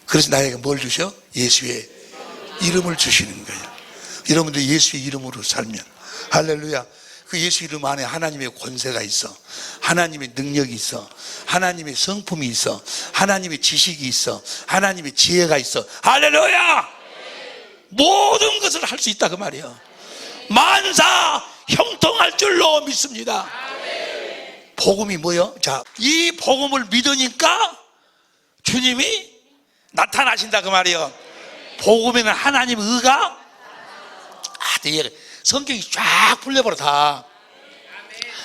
[SPEAKER 1] 그래서 나에게 뭘 주셔? 예수의 이름을 주시는 거예요. 여러분들 예수의 이름으로 살면, 할렐루야. 그 예수 이름 안에 하나님의 권세가 있어, 하나님의 능력이 있어, 하나님의 성품이 있어, 하나님의 지식이 있어, 하나님의 지혜가 있어. 할렐루야. 모든 것을 할 수 있다 그 말이에요. 만사 형통할 줄로 믿습니다. 복음이 뭐요? 자, 이 복음을 믿으니까 주님이 나타나신다 그 말이에요. 복음에는 하나님의 의가 성경이 쫙 풀려버려 다.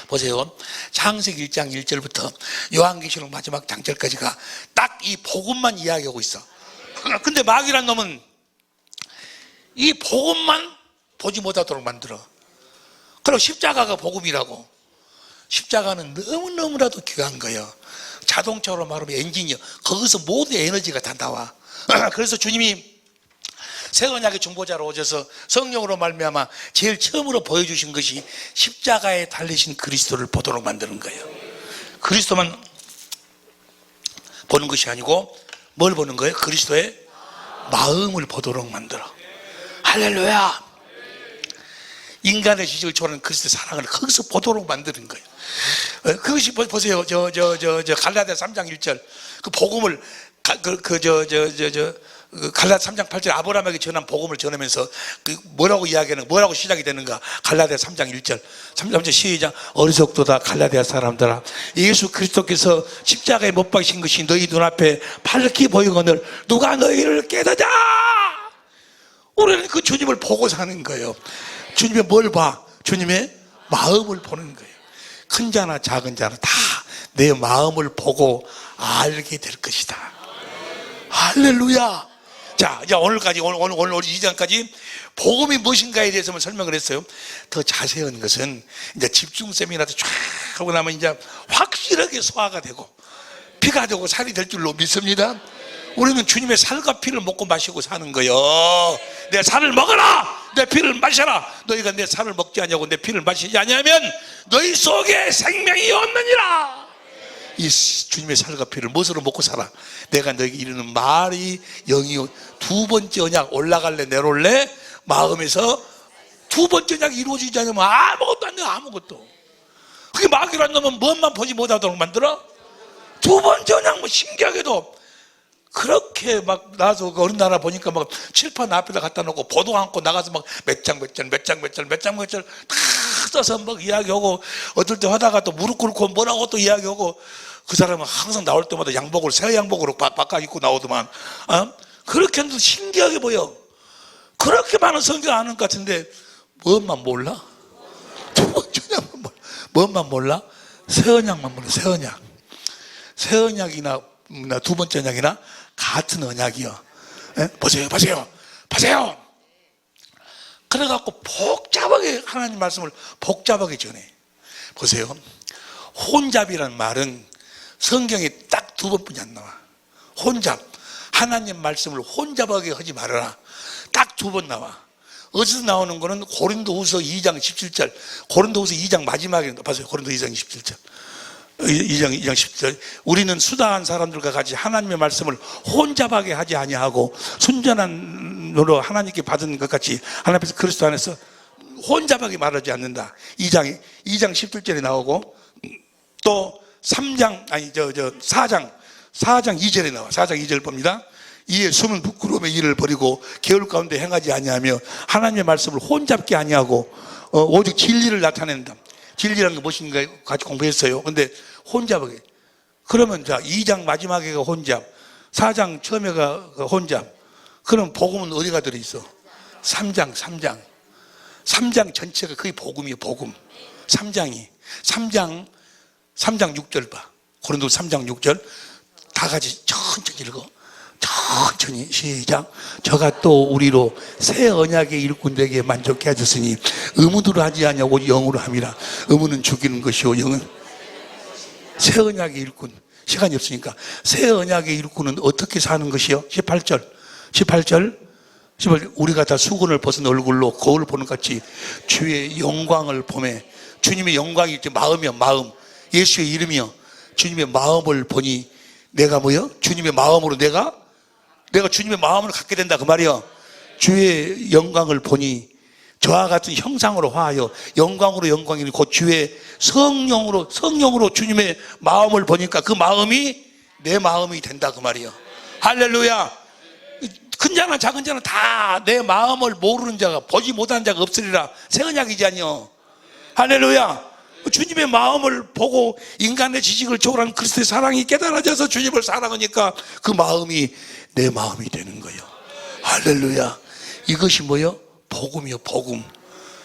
[SPEAKER 1] 보세요. 창세기 1장 1절부터 요한계시록 마지막 장절까지가 딱 이 복음만 이야기하고 있어. 근데 마귀란 놈은 이 복음만 보지 못하도록 만들어. 그리고 십자가가 복음이라고. 십자가는 너무너무나도 귀한 거예요. 자동차로 말하면 엔진이요. 거기서 모든 에너지가 다 나와. 그래서 주님이 새 언약의 중보자로 오셔서 성령으로 말미암아 제일 처음으로 보여주신 것이 십자가에 달리신 그리스도를 보도록 만드는 거예요. 그리스도만 보는 것이 아니고 뭘 보는 거예요? 그리스도의 마음을 보도록 만들어. 할렐루야. 인간의 지식을 초월하는 그리스도의 사랑을 거기서 보도록 만드는 거예요. 그것이 보세요. 갈라디아 3장 1절 그 복음을 갈라디아 3장 8절 아브라함에게 전한 복음을 전하면서 뭐라고 이야기하는, 뭐라고 시작이 되는가? 갈라디아 3장 1절 3장 시작. 어리석도다 갈라디아 사람들아, 예수 그리스도께서 십자가에 못 박히신 것이 너희 눈앞에 밝히 보이거늘 누가 너희를 깨닫자. 우리는 그 주님을 보고 사는 거예요. 주님의 뭘 봐? 주님의 마음을 보는 거예요. 큰 자나 작은 자나 다 내 마음을 보고 알게 될 것이다. 할렐루야. 자, 이제 오늘까지 오늘 2장까지 복음이 무엇인가에 대해서만 설명을 했어요. 더 자세한 것은 이제 집중 세미나도 쫙 하고 나면 이제 확실하게 소화가 되고 피가 되고 살이 될 줄로 믿습니다. 우리는 주님의 살과 피를 먹고 마시고 사는 거예요. 내 살을 먹어라, 내 피를 마셔라. 너희가 내 살을 먹지 아니하고 내 피를 마시지 아니하면 너희 속에 생명이 없느니라. 이 주님의 살과 피를 무엇으로 먹고 살아? 내가 너에게 이르는 말이 영이요. 두 번째 언약, 올라갈래 내려올래 마음에서 두 번째 언약이 이루어지지 않으면 아무것도 안 돼. 아무것도. 그게 마귀란 놈은 뭔만 보지 못하도록 만들어? 두 번째 언약 뭐 신기하게도 그렇게 막 나서 그 어느 나라 보니까 막 칠판 앞에다 갖다 놓고 보도 안고 나가서 막 몇 장 다 써서 막 이야기하고, 어떨 때 하다가 또 무릎 꿇고 뭐라고 또 이야기하고, 그 사람은 항상 나올 때마다 양복을 새 양복으로 바꿔 입고 나오더만. 그렇게 해도 신기하게 보여. 그렇게 많은 성경 아는 것 같은데 뭔만 몰라? 뭔만 몰라? 새 언약만 몰라. 새 언약. 새 언약이나 두 번째 언약이나 같은 언약이요. 보세요. 그래갖고 복잡하게 하나님 말씀을 복잡하게 전해. 보세요. 혼잡이라는 말은 성경에 딱 두 번뿐이 안 나와. 혼잡. 하나님 말씀을 혼잡하게 하지 말아라. 딱 두 번 나와. 어디서 나오는 거는 고린도후서 2장 17절. 고린도후서 2장 마지막에 봐세요. 고린도 2장 17절. 2장 17절. 우리는 수다한 사람들과 같이 하나님의 말씀을 혼잡하게 하지 아니하고 순전한으로 하나님께 받은 것 같이 하나님 앞에서 그리스도 안에서 혼잡하게 말하지 않는다. 2장 17절에 나오고, 또 4장 2절에 나와. 4장 2절 봅니다. 이에 숨은 부끄러움의 일을 버리고 게으를 가운데 행하지 아니하며 하나님의 말씀을 혼잡게 아니하고 오직 진리를 나타낸다. 진리라는 게 무엇인가 같이 공부했어요. 근데 혼잡하게. 그러면 자, 2장 마지막에가 혼잡, 4장 처음에가 그 혼잡. 그럼 복음은 어디가 들어있어? 3장 3장 전체가 거의 복음이에요. 복음 3장 6절 봐. 고린도서 3장 6절 다 같이 천천히 읽어. 천천히 시작. 저가 또 우리로 새 언약의 일꾼에게 만족해 하셨으니 의문으로 하지 아니하고 영으로 함이라. 의문은 죽이는 것이요 영은 새 언약의 일꾼. 시간이 없으니까 새 언약의 일꾼은 어떻게 사는 것이요? 18절 우리가 다 수건을 벗은 얼굴로 거울 보는 같이 주의 영광을 보매. 주님의 영광이 이제 마음이요. 마음. 예수의 이름이요. 주님의 마음을 보니 내가 뭐요? 주님의 마음으로 내가 주님의 마음을 갖게 된다 그 말이요. 주의 영광을 보니 저와 같은 형상으로 화하여 영광으로 영광이니 곧 주의 성령으로 주님의 마음을 보니까 그 마음이 내 마음이 된다 그 말이요. 할렐루야. 큰 자나 작은 자는 다 내 마음을 모르는 자가 보지 못하는 자가 없으리라. 새 언약이지 아니요. 할렐루야. 주님의 마음을 보고 인간의 지식을 초월한 그리스도의 사랑이 깨달아져서 주님을 사랑하니까 그 마음이 내 마음이 되는 거예요. 할렐루야. 이것이 뭐요? 복음이요. 복음.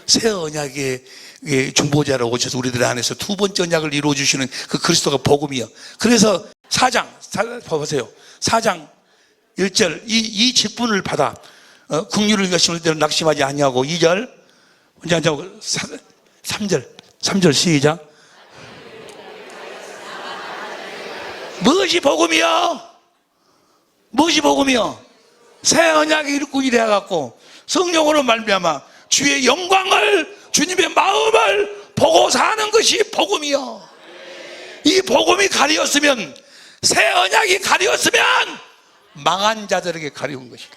[SPEAKER 1] 새 언약의 중보자로 오셔서 우리들 안에서 두 번째 언약을 이루어 주시는 그 그리스도가 복음이요. 그래서 4장 보세요. 4장 1절 이 직분을 받아 긍휼을 여심을 때로 낙심하지 아니하고 2절 3절 시작. 무엇이 복음이요? 무엇이 복음이요? 새 언약의 일꾼이 되어갖고 성령으로 말미암아 주의 영광을 주님의 마음을 보고 사는 것이 복음이요. 이 복음이 가리었으면 새 언약이 가리었으면 망한 자들에게 가리운 것이다.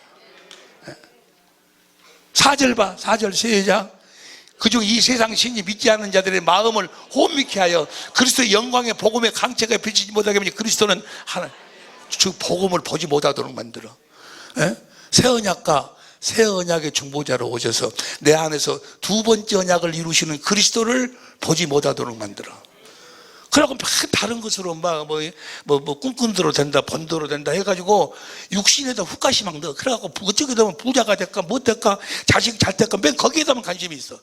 [SPEAKER 1] 4절 봐. 4절 시작. 그중 이 세상 신이 믿지 않는 자들의 마음을 혼미케 하여 그리스도의 영광의 복음의 강체가 비치지 못하게 하니 그리스도는 하나 주 복음을 보지 못하도록 만들어. 새 언약과 새 언약의 중보자로 오셔서 내 안에서 두 번째 언약을 이루시는 그리스도를 보지 못하도록 만들어. 그러고 막 다른 것으로 막 꿈꾼 대로 된다, 본 대로 된다 해가지고 육신에다 훅가시 막 넣어. 그래갖고 어쩌게 되면 부자가 될까, 못 될까, 자식 잘 될까, 맨 거기에다만 관심이 있어.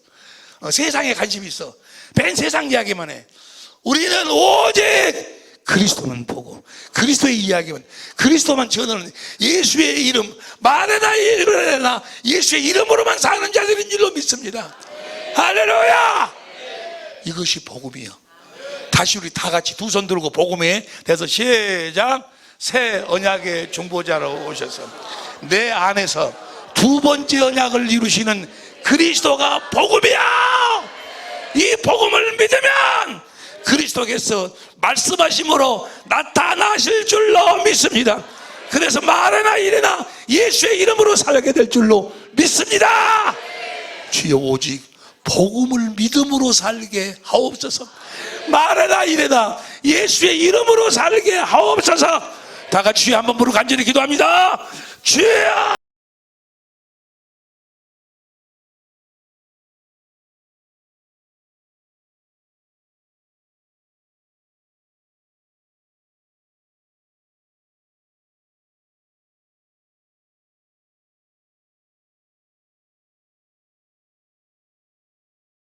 [SPEAKER 1] 세상에 관심이 있어. 맨 세상 이야기만 해. 우리는 오직 그리스도만 보고 그리스도의 이야기만, 그리스도만 전하는 예수의 이름, 말해나 이르래나 예수의 이름으로만 사는 자들인 줄로 믿습니다. 할렐루야. 이것이 복음이요. 다시 우리 다 같이 두 손 들고 복음에 대해서 시작. 새 언약의 중보자로 오셔서 내 안에서 두 번째 언약을 이루시는 그리스도가 복음이야. 이 복음을 믿으면 그리스도께서 말씀하심으로 나타나실 줄로 믿습니다. 그래서 말해나 이래나 예수의 이름으로 살게 될 줄로 믿습니다. 주여 오직 복음을 믿음으로 살게 하옵소서. 말해나 이래나 예수의 이름으로 살게 하옵소서. 다 같이 주여 한번 부르고 간절히 기도합니다. 주여.